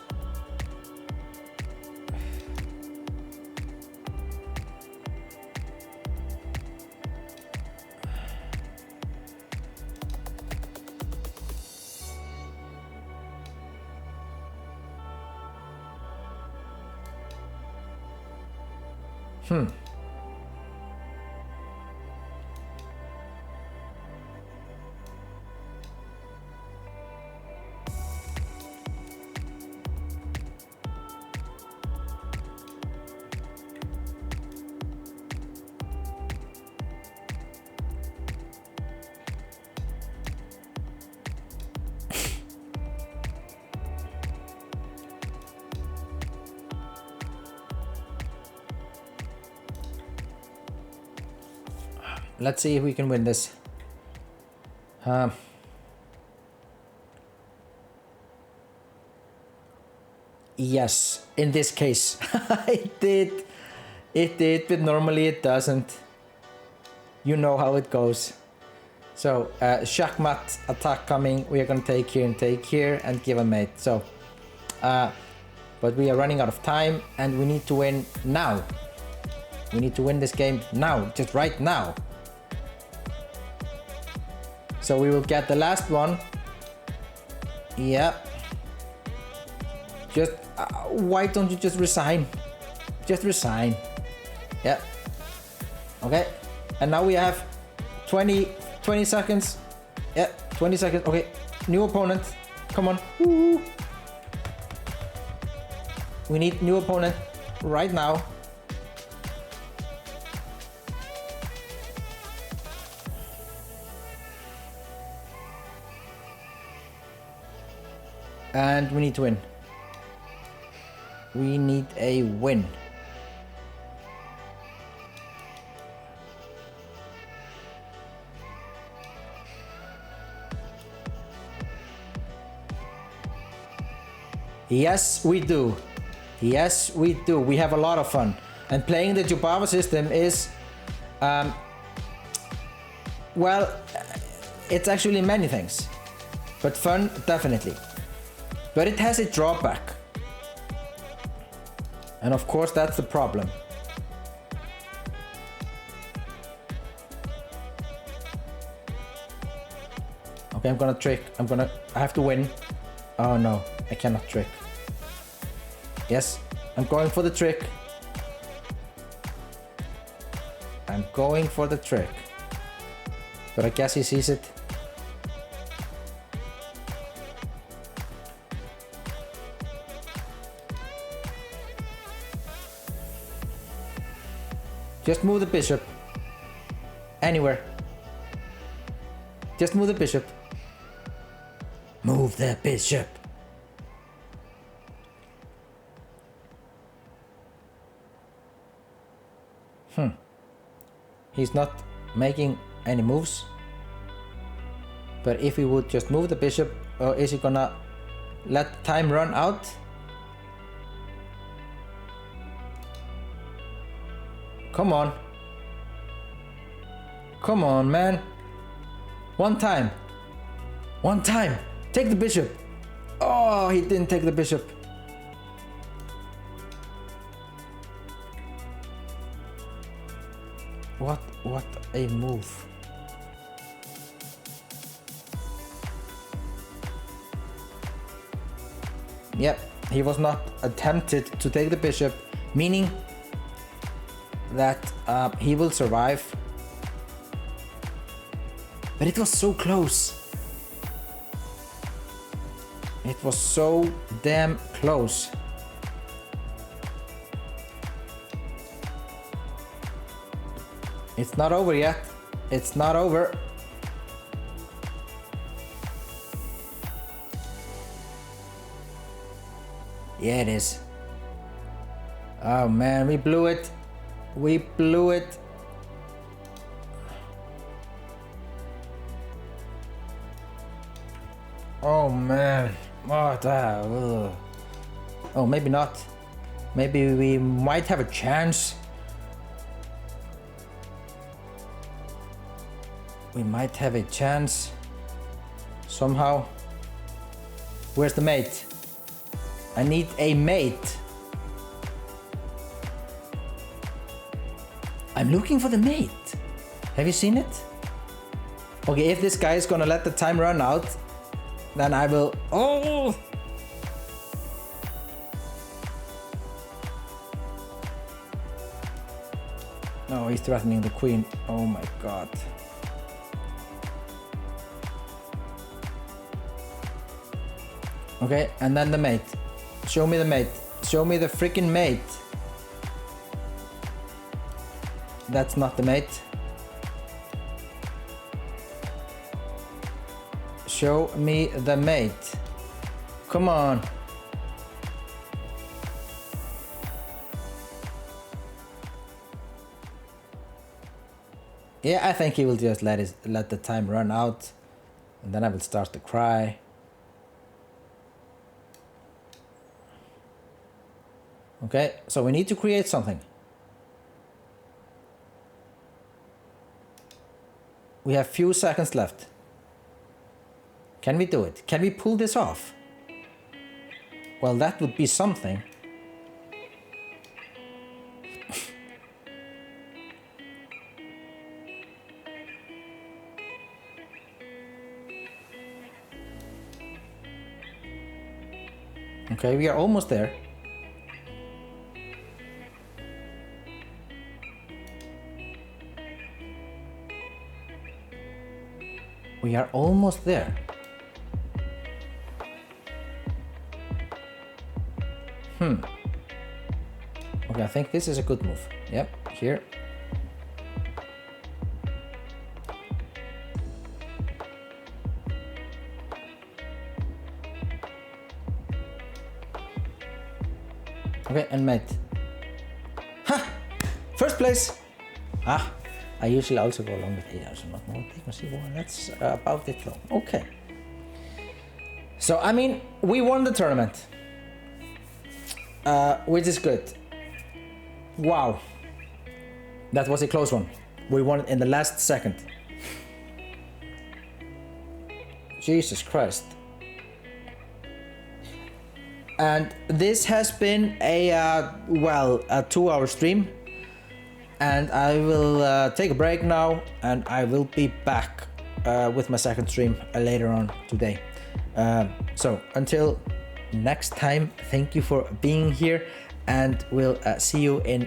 Speaker 1: Let's see if we can win this. Yes, in this case it did, but normally it doesn't. You know how it goes. So Shachmat attack coming. We are gonna take here and give a mate. So but we are running out of time and we need to win now. We need to win this game now, just right now. So we will get the last one. Yeah. Just why don't you just resign? Just resign. Yeah. Okay. And now we have 20 seconds. Yeah, 20 seconds. Okay. New opponent. Come on. Woo. We need new opponent right now. And we need to win. We need a win. Yes, we do. Yes, we do. We have a lot of fun. And playing the Jubava system is, well, it's actually many things. But fun, definitely. But it has a drawback. And of course that's the problem. Okay, I'm gonna trick. I have to win. Oh no, I cannot trick. Yes, I'm going for the trick. I'm going for the trick. But I guess he sees it. Just move the bishop. Anywhere. Just move the bishop. Move the bishop. He's not making any moves. But if he would just move the bishop, or is he gonna let time run out? Come on. Come on, man. One time. One time. Take the bishop. Oh, he didn't take the bishop. What a move. Yep, he was not attempted to take the bishop, meaning that he will survive. But it was so close. It was so damn close. It's not over yet. It's not over. Yeah, it is. Oh man, we blew it. We blew it. Oh man. Oh, maybe not. Maybe we might have a chance. We might have a chance. Somehow. Where's the mate? I need a mate. I'm looking for the mate. Have you seen it? Okay, if this guy is gonna let the time run out, then I will... Oh! No, he's threatening the queen. Oh my god. Okay, and then the mate. Show me the mate. Show me the freaking mate. That's not the mate. Show me the mate. Come on. Yeah, I think he will just let the time run out, and then I will start to cry. Okay, so we need to create something. We have few seconds left. Can we do it? Can we pull this off? Well, that would be something. Okay, we are almost there. We are almost there. Okay, I think this is a good move. Yep, here. Okay, and mate. Ha! First place! Ah, I usually also go along with 8 hours, not more. That's about it though. Okay. So, I mean, we won the tournament. Which is good. Wow. That was a close one. We won it in the last second. Jesus Christ. And this has been a 2-hour stream, and I will take a break now, and I will be back with my second stream later on today. So until next time, thank you for being here, and we'll see you in